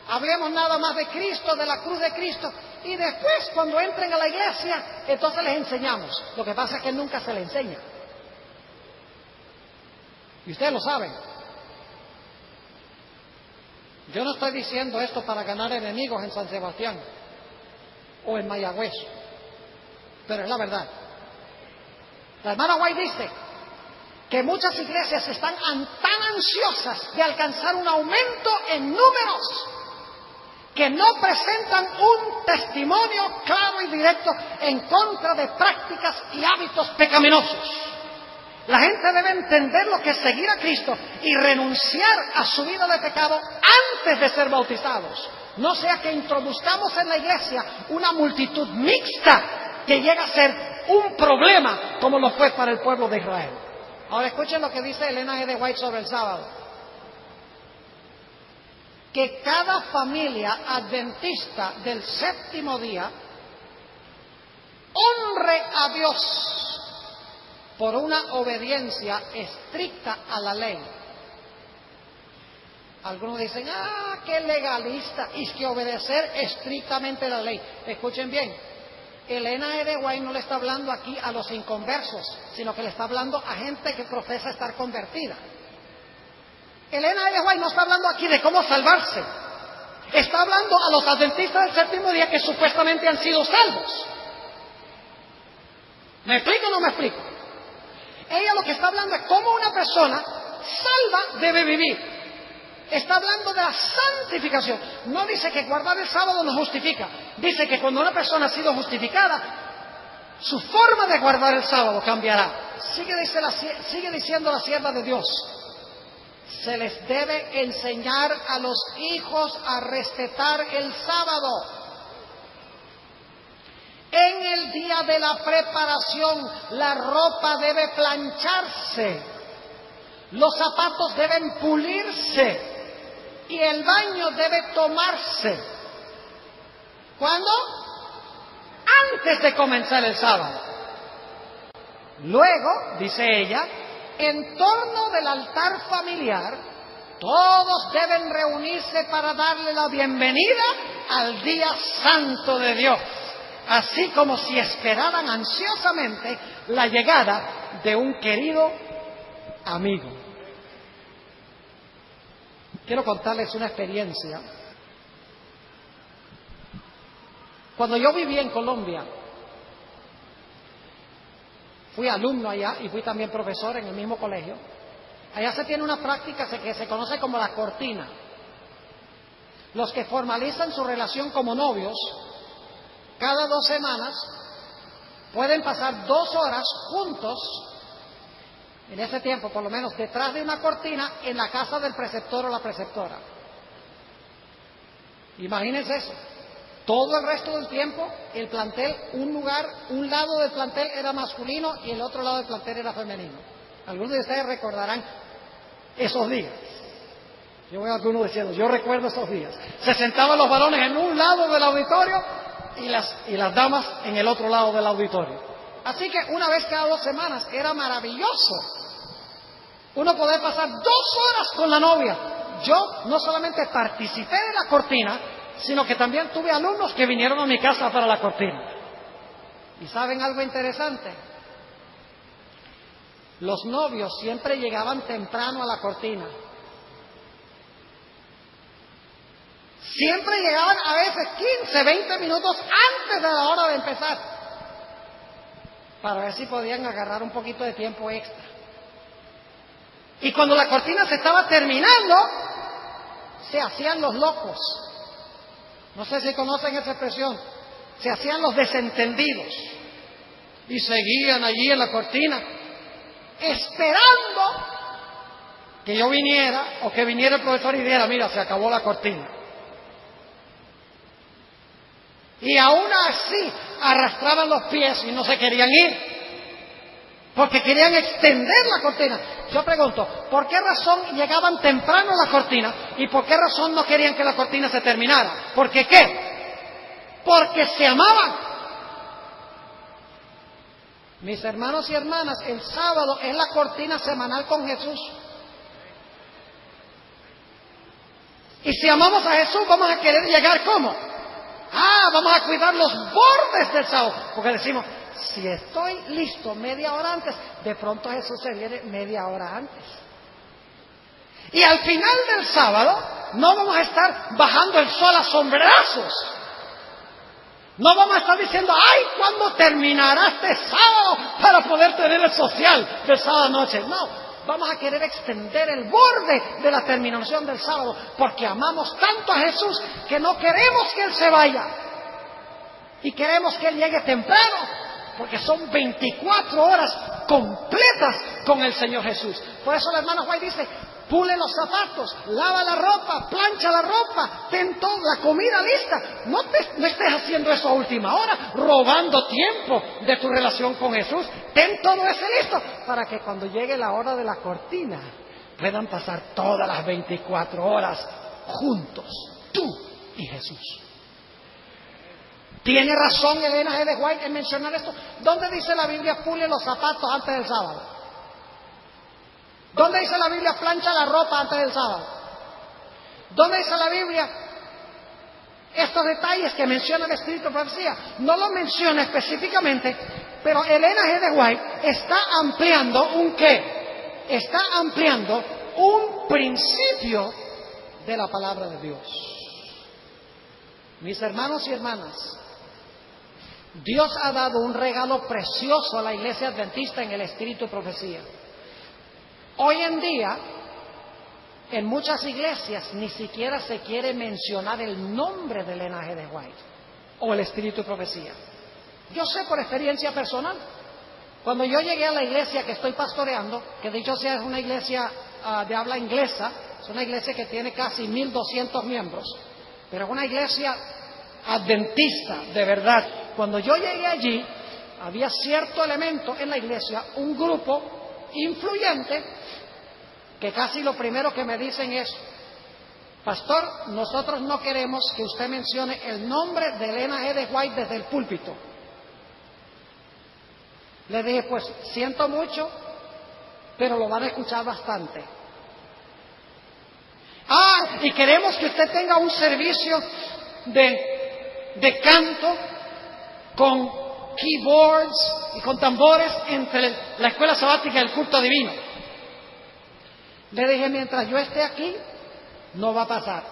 hablemos nada más de Cristo, de la cruz de Cristo. Y después, cuando entren a la iglesia, entonces les enseñamos. Lo que pasa es que nunca se les enseña. Y ustedes lo saben. Yo no estoy diciendo esto para ganar enemigos en San Sebastián o en Mayagüez, pero es la verdad. La hermana White dice que muchas iglesias están tan ansiosas de alcanzar un aumento en números que no presentan un testimonio claro y directo en contra de prácticas y hábitos pecaminosos. La gente debe entender lo que es seguir a Cristo y renunciar a su vida de pecado antes de ser bautizados. No sea que introduzcamos en la iglesia una multitud mixta que llega a ser un problema como lo fue para el pueblo de Israel. Ahora escuchen lo que dice Elena G. de White sobre el sábado. Que cada familia adventista del séptimo día honre a Dios por una obediencia estricta a la ley. Algunos dicen: qué legalista, y que obedecer estrictamente la ley. Escuchen bien, Elena G. de White no le está hablando aquí a los inconversos, sino que le está hablando a gente que profesa estar convertida. Elena G. White no está hablando aquí de cómo salvarse. Está hablando a los adventistas del séptimo día que supuestamente han sido salvos. ¿Me explico o no me explico? Ella lo que está hablando es cómo una persona salva debe vivir. Está hablando de la santificación. No dice que guardar el sábado nos justifica. Dice que cuando una persona ha sido justificada, su forma de guardar el sábado cambiará. Sigue diciendo la sierva de Dios. Se les debe enseñar a los hijos a respetar el sábado. En el día de la preparación, la ropa debe plancharse, los zapatos deben pulirse y el baño debe tomarse. ¿Cuándo? Antes de comenzar el sábado. Luego, dice ella, en torno del altar familiar, todos deben reunirse para darle la bienvenida al día santo de Dios, así como si esperaran ansiosamente la llegada de un querido amigo. Quiero contarles una experiencia. Cuando yo viví en Colombia, fui alumno allá y fui también profesor en el mismo colegio. Allá se tiene una práctica que se conoce como la cortina. Los que formalizan su relación como novios, cada 2 semanas, pueden pasar 2 horas juntos, en ese tiempo por lo menos, detrás de una cortina en la casa del preceptor o la preceptora. Imagínense eso. Todo el resto del tiempo, el plantel, un lado del plantel era masculino y el otro lado del plantel era femenino. Algunos de ustedes recordarán esos días. Yo veo a algunos diciendo, yo recuerdo esos días. Se sentaban los varones en un lado del auditorio y las damas en el otro lado del auditorio. Así que una vez cada 2 semanas era maravilloso uno poder pasar 2 horas con la novia. Yo no solamente participé de la cortina, sino que también tuve alumnos que vinieron a mi casa para la cortina. ¿Y saben algo interesante? Los novios siempre llegaban temprano a la cortina. Siempre llegaban a veces 15, 20 minutos antes de la hora de empezar, para ver si podían agarrar un poquito de tiempo extra. Y cuando la cortina se estaba terminando, se hacían los locos. No sé si conocen esa expresión. Se hacían los desentendidos. Y seguían allí en la cortina, esperando que yo viniera o que viniera el profesor y dijera, mira, se acabó la cortina. Y aún así arrastraban los pies y no se querían ir, porque querían extender la cortina. Yo pregunto, ¿por qué razón llegaban temprano a la cortina y por qué razón no querían que la cortina se terminara? ¿Por qué qué? Porque se amaban. Mis hermanos y hermanas, el sábado es la cortina semanal con Jesús. Y si amamos a Jesús, vamos a querer llegar ¿cómo? Vamos a cuidar los bordes del sábado. Porque decimos, si estoy listo media hora antes, de pronto Jesús se viene media hora antes. Y al final del sábado, no vamos a estar bajando el sol a sombrerazos. No vamos a estar diciendo, ¡ay, cuándo terminará este sábado para poder tener el social del sábado noche! No, vamos a querer extender el borde de la terminación del sábado, porque amamos tanto a Jesús que no queremos que Él se vaya. Y queremos que Él llegue temprano, porque son 24 horas completas con el Señor Jesús. Por eso la hermana White dice, pule los zapatos, lava la ropa, plancha la ropa, ten toda la comida lista. No estés haciendo eso a última hora, robando tiempo de tu relación con Jesús. Ten todo eso listo para que cuando llegue la hora de la cortina puedan pasar todas las 24 horas juntos, tú y Jesús. ¿Tiene razón Elena G. White en mencionar esto? ¿Dónde dice la Biblia pule los zapatos antes del sábado? ¿Dónde dice la Biblia plancha la ropa antes del sábado? ¿Dónde dice la Biblia estos detalles que menciona el Espíritu de Profecía? No lo menciona específicamente, pero Elena G. White está ampliando un qué. Está ampliando un principio de la palabra de Dios. Mis hermanos y hermanas, Dios ha dado un regalo precioso a la iglesia adventista en el espíritu de profecía. Hoy en día, en muchas iglesias ni siquiera se quiere mencionar el nombre del Ellen G. White o el espíritu de profecía. Yo sé por experiencia personal. Cuando yo llegué a la iglesia que estoy pastoreando, que dicho sea es una iglesia de habla inglesa, es una iglesia que tiene casi 1,200 miembros, pero es una iglesia adventista de verdad. Cuando yo llegué allí, había cierto elemento en la iglesia, un grupo influyente, que casi lo primero que me dicen es: pastor, nosotros no queremos que usted mencione el nombre de Ellen G. White desde el púlpito. Le dije, pues siento mucho, pero lo van a escuchar bastante. Y queremos que usted tenga un servicio de canto con keyboards y con tambores entre la escuela sabática y el culto divino. Le dije, mientras yo esté aquí, no va a pasar.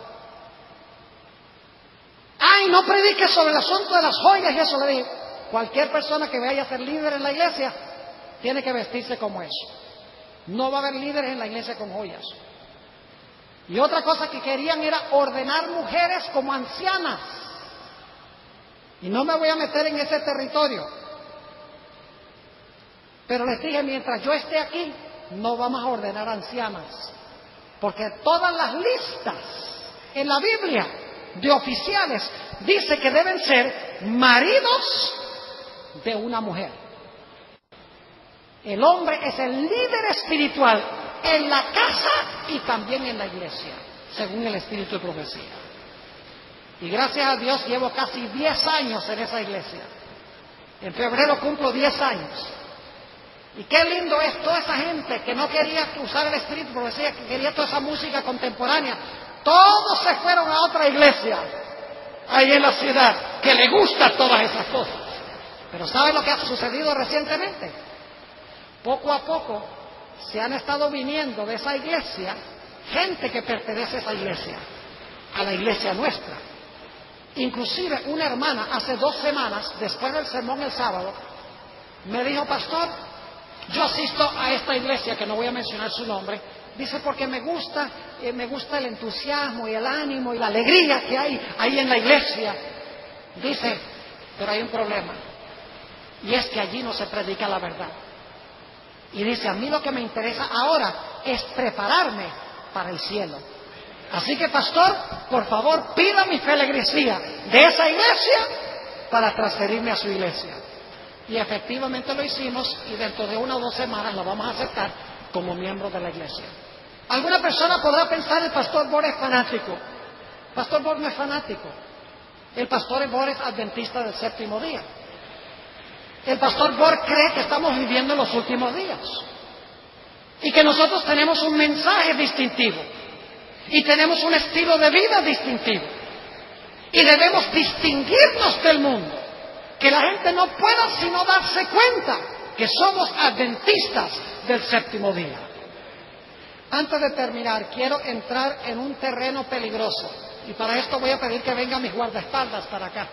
No predique sobre el asunto de las joyas y eso. Le dije, cualquier persona que vaya a ser líder en la iglesia tiene que vestirse como eso. No va a haber líderes en la iglesia con joyas. Y otra cosa que querían era ordenar mujeres como ancianas. Y no me voy a meter en ese territorio. Pero les dije, mientras yo esté aquí, no vamos a ordenar ancianas. Porque todas las listas en la Biblia de oficiales dice que deben ser maridos de una mujer. El hombre es el líder espiritual en la casa y también en la iglesia, según el espíritu de profecía. Y gracias a Dios llevo casi 10 años en esa iglesia. En febrero cumplo 10 años. Y qué lindo es toda esa gente que no quería usar el espíritu de profecía, que quería toda esa música contemporánea. Todos se fueron a otra iglesia ahí en la ciudad que le gusta todas esas cosas. Pero ¿saben lo que ha sucedido recientemente? Poco a poco se han estado viniendo de esa iglesia gente que pertenece a esa iglesia, a la iglesia nuestra. Inclusive una hermana hace 2 semanas, después del sermón el sábado, me dijo, pastor, yo asisto a esta iglesia, que no voy a mencionar su nombre, dice, porque me gusta el entusiasmo y el ánimo y la alegría que hay ahí en la iglesia. Dice, pero hay un problema, y es que allí no se predica la verdad. Y dice, a mí lo que me interesa ahora es prepararme para el cielo. Así que, pastor, por favor, pida mi feligresía de esa iglesia para transferirme a su iglesia. Y efectivamente lo hicimos, y dentro de 1 o 2 semanas lo vamos a aceptar como miembro de la iglesia. Alguna persona podrá pensar, el pastor Bor es fanático. Pastor Bor no es fanático. El pastor Bor es adventista del 7º día. El pastor Bor cree que estamos viviendo en los últimos días y que nosotros tenemos un mensaje distintivo y tenemos un estilo de vida distintivo y debemos distinguirnos del mundo, que la gente no pueda sino darse cuenta que somos adventistas del 7º día. Antes de terminar, quiero entrar en un terreno peligroso y para esto voy a pedir que vengan mis guardaespaldas para acá.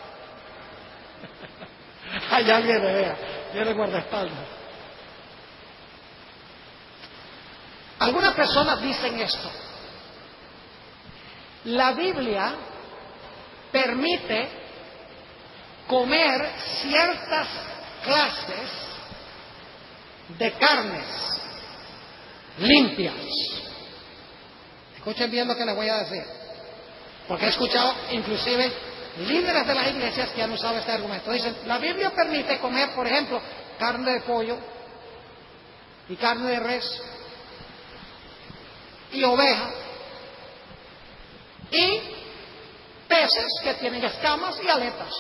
Hay alguien de vea, viene guardaespaldas. Algunas personas dicen esto: la Biblia permite comer ciertas clases de carnes limpias. Escuchen bien lo que les voy a decir, porque he escuchado inclusive líderes de las iglesias que han usado este argumento. Dicen, la Biblia permite comer, por ejemplo, carne de pollo y carne de res y oveja y peces que tienen escamas y aletas.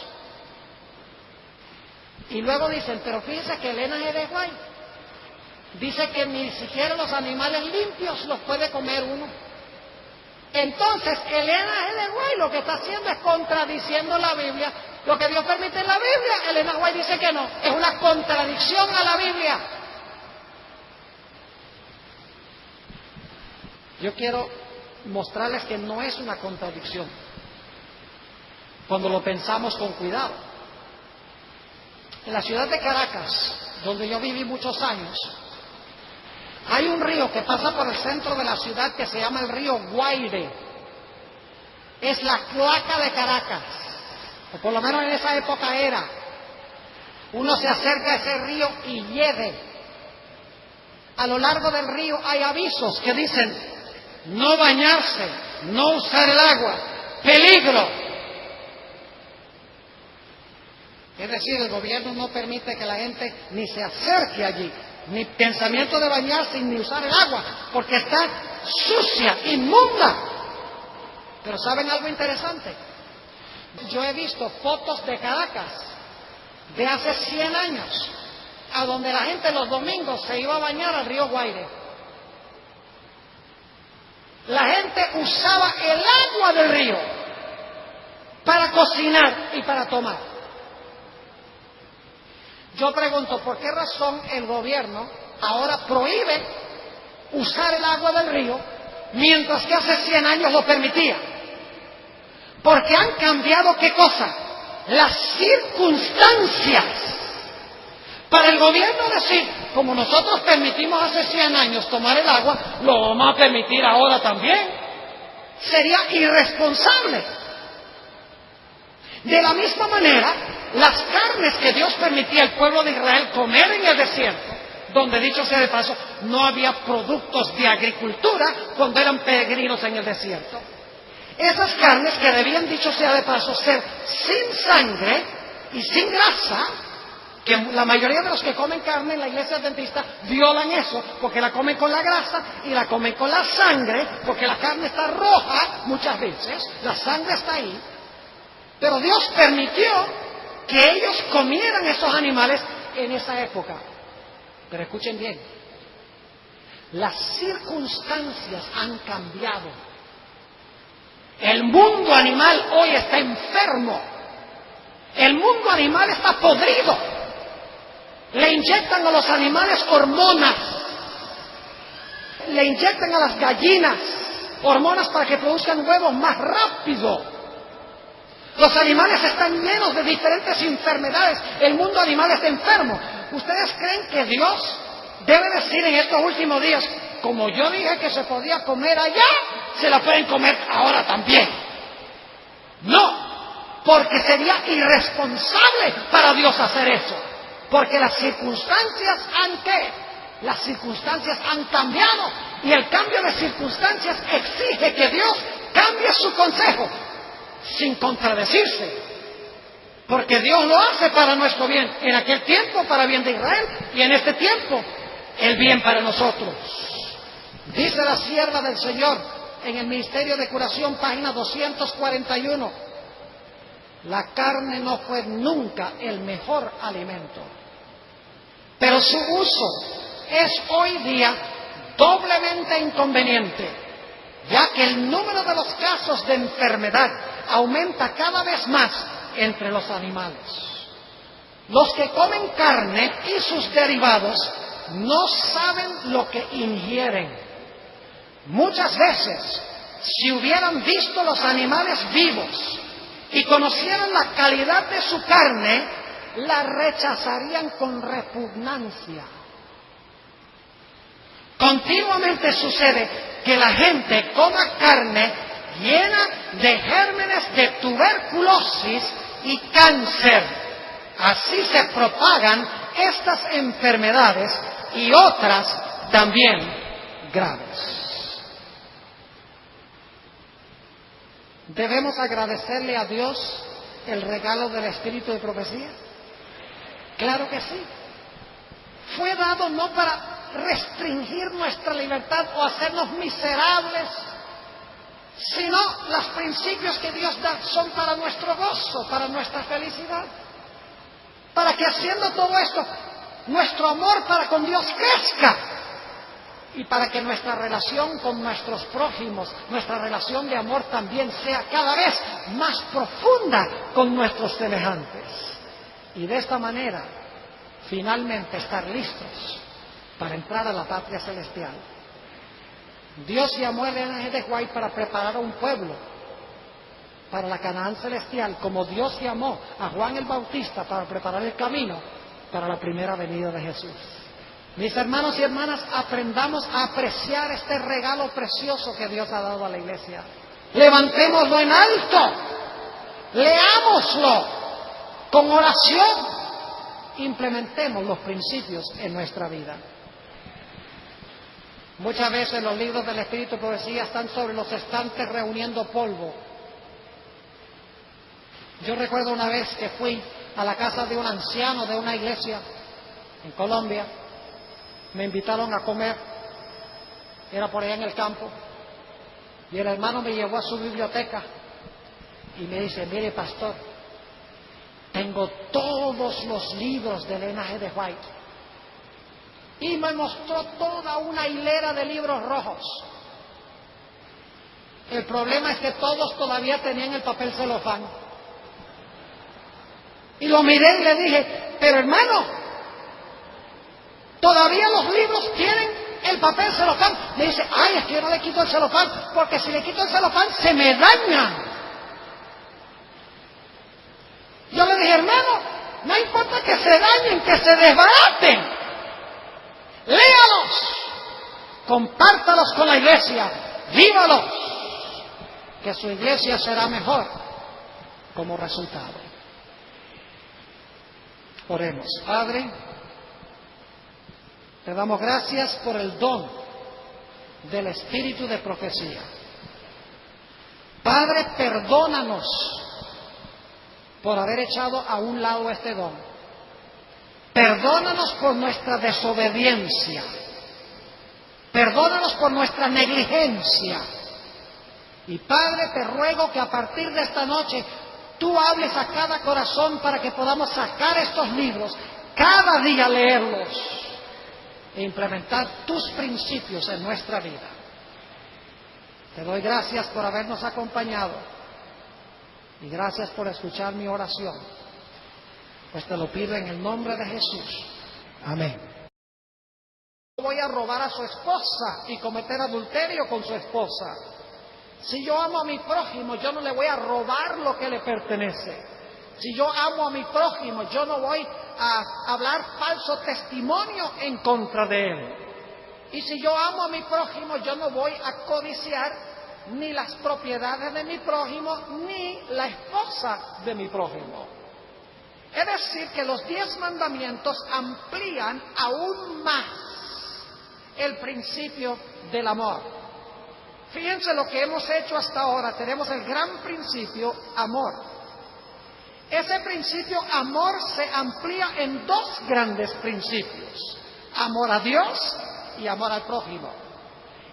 Y luego dicen, pero fíjense que Ellen G. White dice que ni siquiera los animales limpios los puede comer uno. Entonces, Ellen G. White lo que está haciendo es contradiciendo la Biblia. Lo que Dios permite en la Biblia, Ellen G. White dice que no. Es una contradicción a la Biblia. Yo quiero mostrarles que no es una contradicción cuando lo pensamos con cuidado. En la ciudad de Caracas, donde yo viví muchos años, hay un río que pasa por el centro de la ciudad que se llama el río Guaire. Es la cloaca de Caracas, o por lo menos en esa época era. Uno se acerca a ese río y hiede. A lo largo del río hay avisos que dicen: no bañarse, no usar el agua, peligro. Es decir, el gobierno no permite que la gente ni se acerque allí, ni pensamiento de bañarse, ni usar el agua, porque está sucia, inmunda. Pero ¿saben algo interesante? Yo he visto fotos de Caracas de hace 100 años, a donde la gente los domingos se iba a bañar al río Guaire. La gente usaba el agua del río para cocinar y para tomar. Yo pregunto, ¿por qué razón el gobierno ahora prohíbe usar el agua del río, mientras que hace 100 años lo permitía? Porque han cambiado, ¿qué cosa? Las circunstancias. Para el gobierno decir, como nosotros permitimos hace 100 años tomar el agua, lo vamos a permitir ahora también. Sería irresponsable. De la misma manera, las carnes que Dios permitía al pueblo de Israel comer en el desierto, donde, dicho sea de paso, no había productos de agricultura cuando eran peregrinos en el desierto. Esas carnes que debían, dicho sea de paso, ser sin sangre y sin grasa, que la mayoría de los que comen carne en la iglesia adventista violan eso, porque la comen con la grasa y la comen con la sangre, porque la carne está roja muchas veces, la sangre está ahí. Pero Dios permitió que ellos comieran esos animales en esa época. Pero escuchen bien, las circunstancias han cambiado. El mundo animal hoy está enfermo. El mundo animal está podrido. Le inyectan a los animales hormonas. Le inyectan a las gallinas hormonas para que produzcan huevos más rápido. Los animales están llenos de diferentes enfermedades. El mundo animal está enfermo. ¿Ustedes creen que Dios debe decir en estos últimos días, como yo dije que se podía comer allá, se la pueden comer ahora también? No, porque sería irresponsable para Dios hacer eso. Porque las circunstancias las circunstancias han cambiado, y el cambio de circunstancias exige que Dios cambie su consejo, sin contradecirse, porque Dios lo hace para nuestro bien, en aquel tiempo para bien de Israel, y en este tiempo el bien para nosotros. Dice la sierva del Señor en el Ministerio de Curación, página 241, la carne no fue nunca el mejor alimento, pero su uso es hoy día doblemente inconveniente, ya que el número de los casos de enfermedad aumenta cada vez más entre los animales. Los que comen carne y sus derivados no saben lo que ingieren. Muchas veces, si hubieran visto los animales vivos y conocieran la calidad de su carne, la rechazarían con repugnancia. Continuamente sucede que la gente coma carne llena de gérmenes de tuberculosis y cáncer. Así se propagan estas enfermedades y otras también graves. ¿Debemos agradecerle a Dios el regalo del espíritu de profecía? Claro que sí. Fue dado no para restringir nuestra libertad o hacernos miserables, sino los principios que Dios da son para nuestro gozo, para nuestra felicidad, para que haciendo todo esto, nuestro amor para con Dios crezca, y para que nuestra relación con nuestros prójimos, nuestra relación de amor también sea cada vez más profunda con nuestros semejantes. Y de esta manera, finalmente estar listos para entrar a la patria celestial. Dios llamó a Elena G. de White para preparar a un pueblo para la Canaán celestial, como Dios llamó a Juan el Bautista para preparar el camino para la primera venida de Jesús. Mis hermanos y hermanas, aprendamos a apreciar este regalo precioso que Dios ha dado a la iglesia. Levantémoslo en alto, leámoslo con oración, implementemos los principios en nuestra vida. Muchas veces los libros del Espíritu y Profecía están sobre los estantes reuniendo polvo. Yo recuerdo una vez que fui a la casa de un anciano de una iglesia en Colombia. Me invitaron a comer, era por allá en el campo, y el hermano me llevó a su biblioteca y me dice: mire, pastor, tengo todos los libros de Elena G. de White. Y me mostró toda una hilera de libros rojos. El problema es que todos todavía tenían el papel celofán. Y lo miré y le dije: pero hermano, todavía los libros tienen el papel celofán. Me dice: ay, es que yo no le quito el celofán, porque si le quito el celofán se me dañan. Yo le dije: hermano, no importa que se dañen, que se desbaraten. Léalos, compártalos con la iglesia, vívalos, que su iglesia será mejor como resultado. Oremos. Padre, te damos gracias por el don del espíritu de profecía. Padre, perdónanos por haber echado a un lado este don. Perdónanos por nuestra desobediencia. Perdónanos por nuestra negligencia. Y Padre, te ruego que a partir de esta noche tú hables a cada corazón para que podamos sacar estos libros, cada día leerlos e implementar tus principios en nuestra vida. Te doy gracias por habernos acompañado y gracias por escuchar mi oración. Pues te lo pido en el nombre de Jesús. Amén. No voy a robar a su esposa y cometer adulterio con su esposa. Si yo amo a mi prójimo, yo no le voy a robar lo que le pertenece. Si yo amo a mi prójimo, yo no voy a hablar falso testimonio en contra de él. Y si yo amo a mi prójimo, yo no voy a codiciar ni las propiedades de mi prójimo, ni la esposa de mi prójimo. Es decir, que los 10 mandamientos amplían aún más el principio del amor. Fíjense lo que hemos hecho hasta ahora. Tenemos el gran principio amor. Ese principio amor se amplía en 2 grandes principios: amor a Dios y amor al prójimo.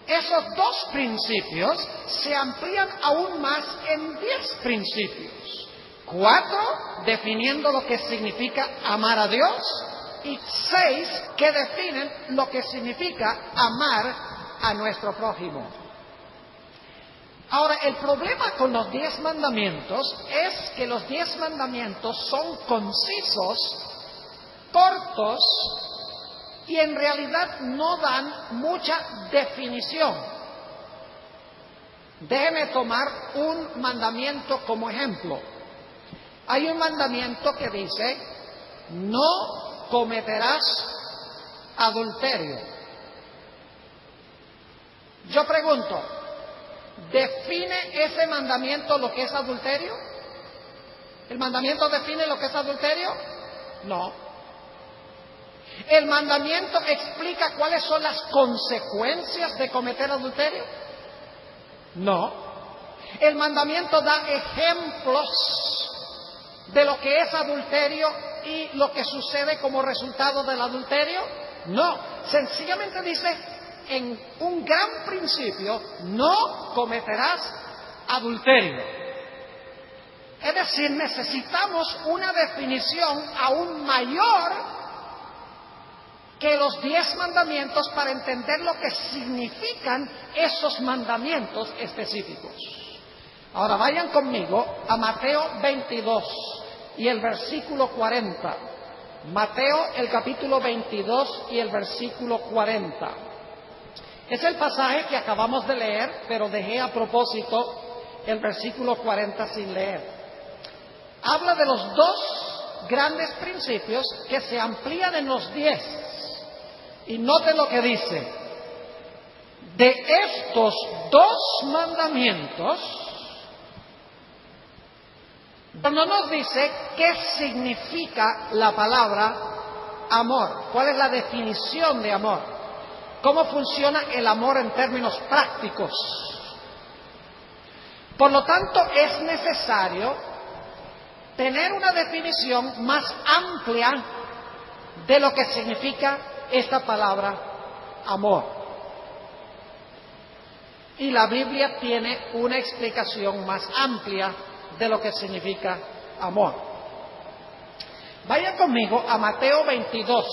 Esos 2 principios se amplían aún más en 10 principios. 4 definiendo lo que significa amar a Dios y 6 que definen lo que significa amar a nuestro prójimo. Ahora, el problema con los 10 mandamientos es que los 10 mandamientos son concisos, cortos y en realidad no dan mucha definición. Déjeme tomar un mandamiento como ejemplo. Hay un mandamiento que dice: no cometerás adulterio. Yo pregunto, ¿define ese mandamiento lo que es adulterio? ¿El mandamiento define lo que es adulterio? No. ¿El mandamiento explica cuáles son las consecuencias de cometer adulterio? No. ¿El mandamiento da ejemplos de lo que es adulterio y lo que sucede como resultado del adulterio? No. Sencillamente dice, en un gran principio: no cometerás adulterio. Es decir, necesitamos una definición aún mayor que los 10 mandamientos para entender lo que significan esos mandamientos específicos. Ahora vayan conmigo a Mateo 22 y el versículo 40. Mateo, el capítulo 22 y el versículo 40. Es el pasaje que acabamos de leer, pero dejé a propósito el versículo 40 sin leer. Habla de los dos grandes principios que se amplían en los 10. Y note lo que dice: de estos dos mandamientos, no nos dice qué significa la palabra amor, cuál es la definición de amor, cómo funciona el amor en términos prácticos. Por lo tanto, es necesario tener una definición más amplia de lo que significa esta palabra amor. Y la Biblia tiene una explicación más amplia de lo que significa amor. Vaya conmigo a Mateo 22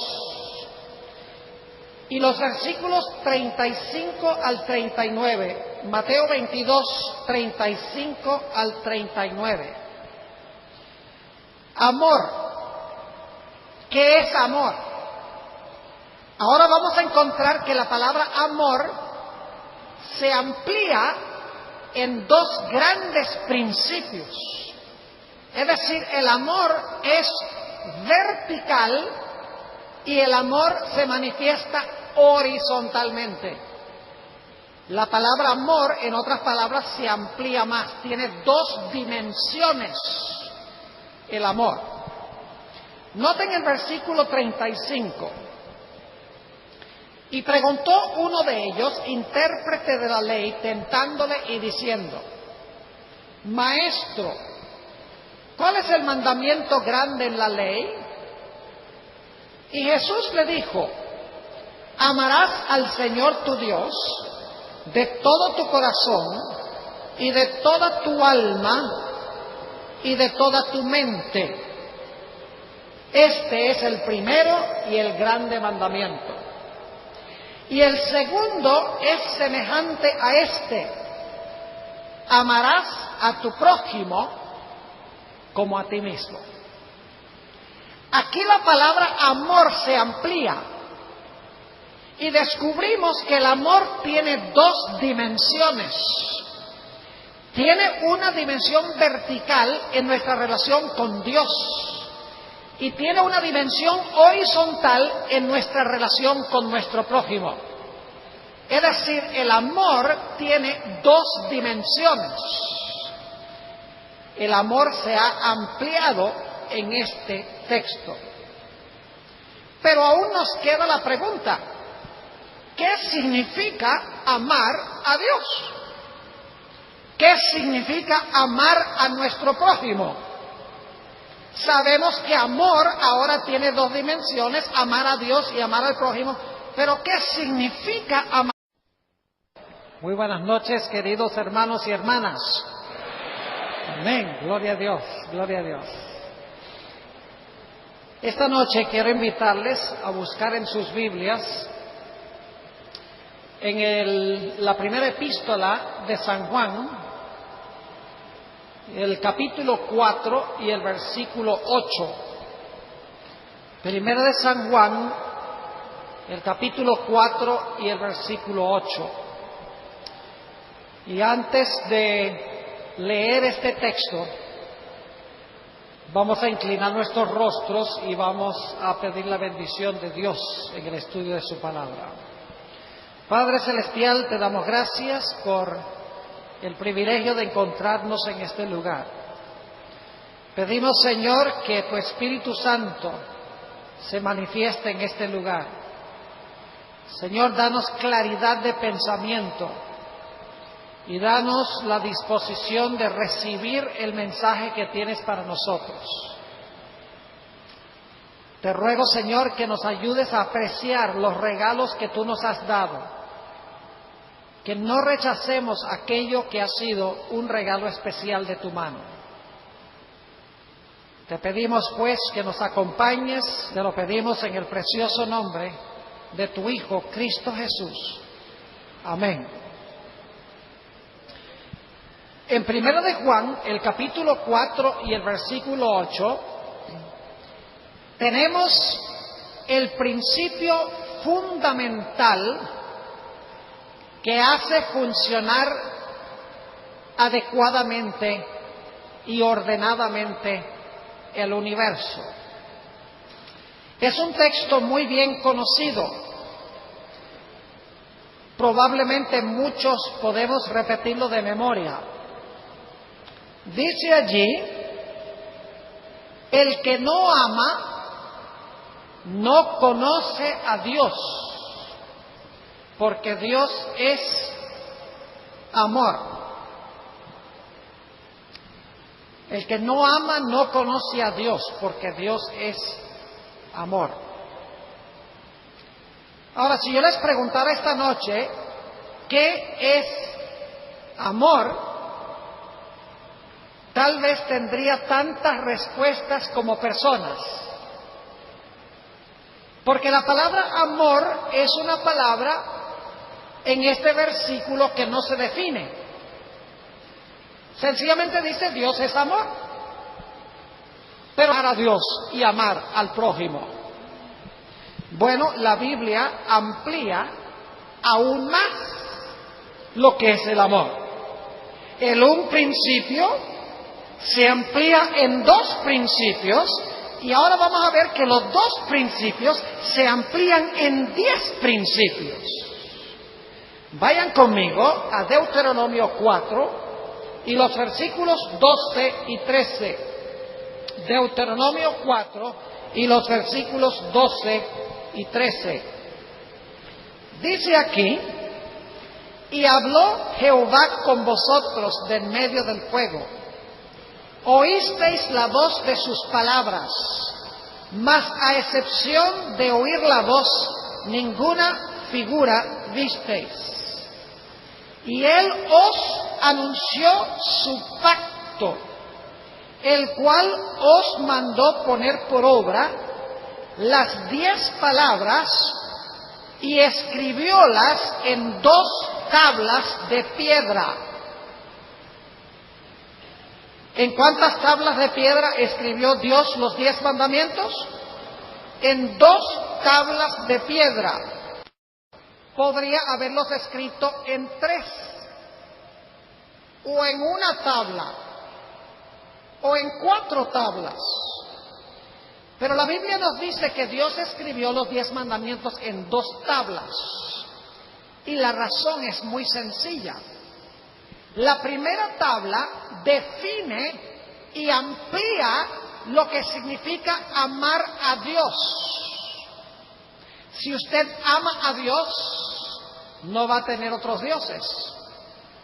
y los versículos 35 al 39. Mateo 22, 35 al 39. Amor. ¿Qué es amor? Ahora vamos a encontrar que la palabra amor se amplía en dos grandes principios. Es decir, el amor es vertical y el amor se manifiesta horizontalmente. La palabra amor, en otras palabras, se amplía más, tiene dos dimensiones el amor. Noten el versículo 35. Y preguntó uno de ellos, intérprete de la ley, tentándole y diciendo: Maestro, ¿cuál es el mandamiento grande en la ley? Y Jesús le dijo: amarás al Señor tu Dios de todo tu corazón y de toda tu alma y de toda tu mente. Este es el primero y el grande mandamiento. Y el segundo es semejante a este: amarás a tu prójimo como a ti mismo. Aquí la palabra amor se amplía y descubrimos que el amor tiene dos dimensiones. Tiene una dimensión vertical en nuestra relación con Dios y tiene una dimensión horizontal en nuestra relación con nuestro prójimo. Es decir, el amor tiene dos dimensiones. El amor se ha ampliado en este texto. Pero aún nos queda la pregunta: ¿qué significa amar a Dios? ¿Qué significa amar a nuestro prójimo? Sabemos que amor ahora tiene dos dimensiones: amar a Dios y amar al prójimo. Pero ¿qué significa amar? Muy buenas noches, queridos hermanos y hermanas. Amén. Gloria a Dios, gloria a Dios. Esta noche quiero invitarles a buscar en sus Biblias en la primera epístola de San Juan, el capítulo 4 y el versículo 8. Primera de San Juan, el capítulo 4 y el versículo 8. Y antes de leer este texto, vamos a inclinar nuestros rostros y vamos a pedir la bendición de Dios en el estudio de su palabra. Padre Celestial, te damos gracias por el privilegio de encontrarnos en este lugar. Pedimos, Señor, que tu Espíritu Santo se manifieste en este lugar. Señor, danos claridad de pensamiento y danos la disposición de recibir el mensaje que tienes para nosotros. Te ruego, Señor, que nos ayudes a apreciar los regalos que tú nos has dado, que no rechacemos aquello que ha sido un regalo especial de tu mano. Te pedimos, pues, que nos acompañes, te lo pedimos en el precioso nombre de tu Hijo, Cristo Jesús. Amén. En Primera de Juan, el capítulo 4 y el versículo 8, tenemos el principio fundamental que hace funcionar adecuadamente y ordenadamente el universo. Es un texto muy bien conocido. Probablemente muchos podemos repetirlo de memoria. Dice allí: el que no ama no conoce a Dios, porque Dios es amor. El que no ama no conoce a Dios, porque Dios es amor. Ahora, si yo les preguntara esta noche, ¿qué es amor?, tal vez tendría tantas respuestas como personas. Porque la palabra amor es una palabra en este versículo que no se define. Sencillamente dice: Dios es amor. Pero amar a Dios y amar al prójimo, bueno, la Biblia amplía aún más lo que es el amor. En un principio se amplía en dos principios, y ahora vamos a ver que los dos principios se amplían en 10 principios. Vayan conmigo a Deuteronomio 4 y los versículos 12 y 13. Deuteronomio 4 y los versículos 12 y 13. Dice aquí: y habló Jehová con vosotros de en medio del fuego. Oísteis la voz de sus palabras, mas a excepción de oír la voz, ninguna figura visteis. Y él os anunció su pacto, el cual os mandó poner por obra las 10 palabras, y escribiólas en 2 tablas de piedra. ¿En cuántas tablas de piedra escribió Dios los 10 mandamientos? En 2 tablas de piedra. Podría haberlos escrito en 3, o en una tabla, o en 4 tablas. Pero la Biblia nos dice que Dios escribió los 10 mandamientos en 2 tablas. Y la razón es muy sencilla. La primera tabla define y amplía lo que significa amar a Dios. Si usted ama a Dios, no va a tener otros dioses.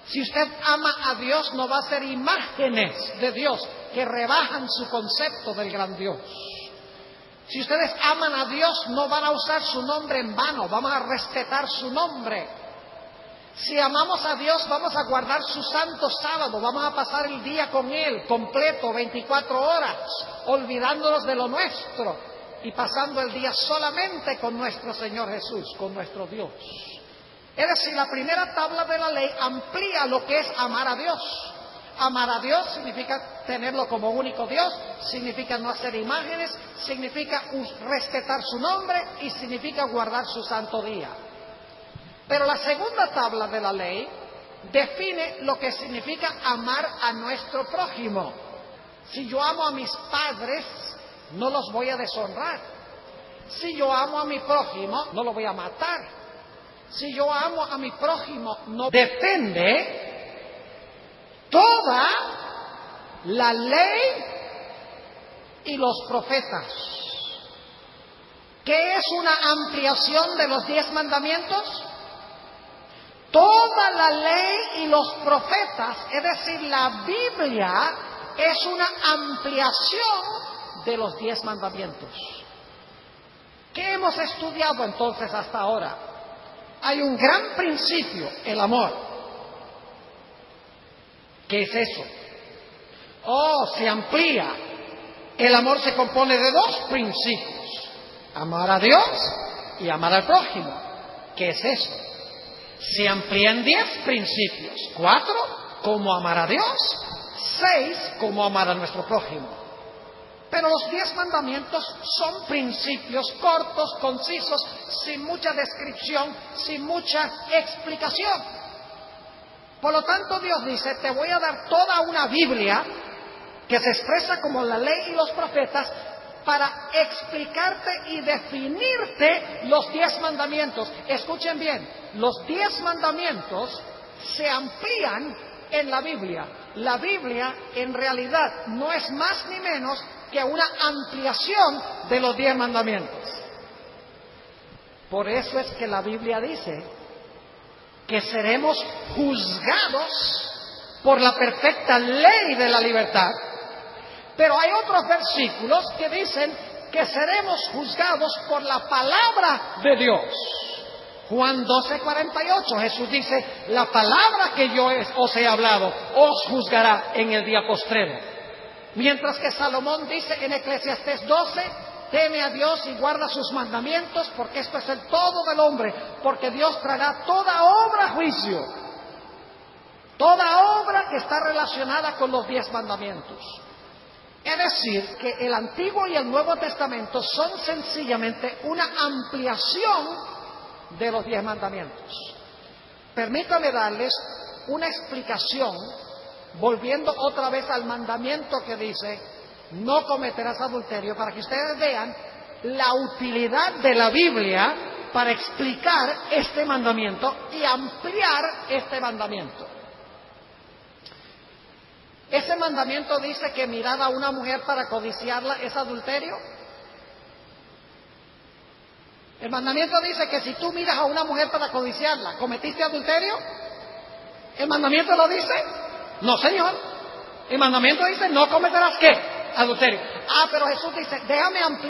Si usted ama a Dios, no va a hacer imágenes de Dios que rebajan su concepto del gran Dios. Si ustedes aman a Dios, no van a usar su nombre en vano, vamos a respetar su nombre. Si amamos a Dios, vamos a guardar su santo sábado, vamos a pasar el día con Él, completo, 24 horas, olvidándonos de lo nuestro y pasando el día solamente con nuestro Señor Jesús, con nuestro Dios. Es decir, la primera tabla de la ley amplía lo que es amar a Dios. Amar a Dios significa tenerlo como único Dios, significa no hacer imágenes, significa respetar su nombre y significa guardar su santo día. Pero la segunda tabla de la ley define lo que significa amar a nuestro prójimo. Si yo amo a mis padres, no los voy a deshonrar. Si yo amo a mi prójimo, no lo voy a matar. Si yo amo a mi prójimo, no depende toda la ley y los profetas. ¿Qué es una ampliación de los 10 mandamientos? Toda la ley y los profetas, es decir, la Biblia, es una ampliación de los 10 mandamientos. ¿Qué hemos estudiado entonces hasta ahora? Hay un gran principio, el amor. ¿Qué es eso? Se amplía. El amor se compone de 2 principios: amar a Dios y amar al prójimo. ¿Qué es eso? Se amplían 10 principios: 4, cómo amar a Dios; 6, cómo amar a nuestro prójimo. Pero los 10 mandamientos son principios cortos, concisos, sin mucha descripción, sin mucha explicación. Por lo tanto, Dios dice, te voy a dar toda una Biblia que se expresa como la ley y los profetas para explicarte y definirte los 10 mandamientos. Escuchen bien, los 10 mandamientos se amplían en la Biblia. La Biblia en realidad no es más ni menos que una ampliación de los 10 mandamientos. Por eso es que la Biblia dice que seremos juzgados por la perfecta ley de la libertad. Pero hay otros versículos que dicen que seremos juzgados por la palabra de Dios. Juan 12:48, Jesús dice, la palabra que yo os he hablado os juzgará en el día postrero. Mientras que Salomón dice en Eclesiastés 12, teme a Dios y guarda sus mandamientos, porque esto es el todo del hombre, porque Dios traerá toda obra a juicio. Toda obra que está relacionada con los 10 mandamientos. Es decir, que el Antiguo y el Nuevo Testamento son sencillamente una ampliación de los 10 mandamientos. Permítame darles una explicación, volviendo otra vez al mandamiento que dice, no cometerás adulterio, para que ustedes vean la utilidad de la Biblia para explicar este mandamiento y ampliar este mandamiento. ¿Ese mandamiento dice que mirar a una mujer para codiciarla es adulterio? El mandamiento dice que si tú miras a una mujer para codiciarla, ¿cometiste adulterio? ¿El mandamiento lo dice? No, señor. El mandamiento dice, no cometerás ¿qué? Adulterio. Pero Jesús dice, déjame ampliar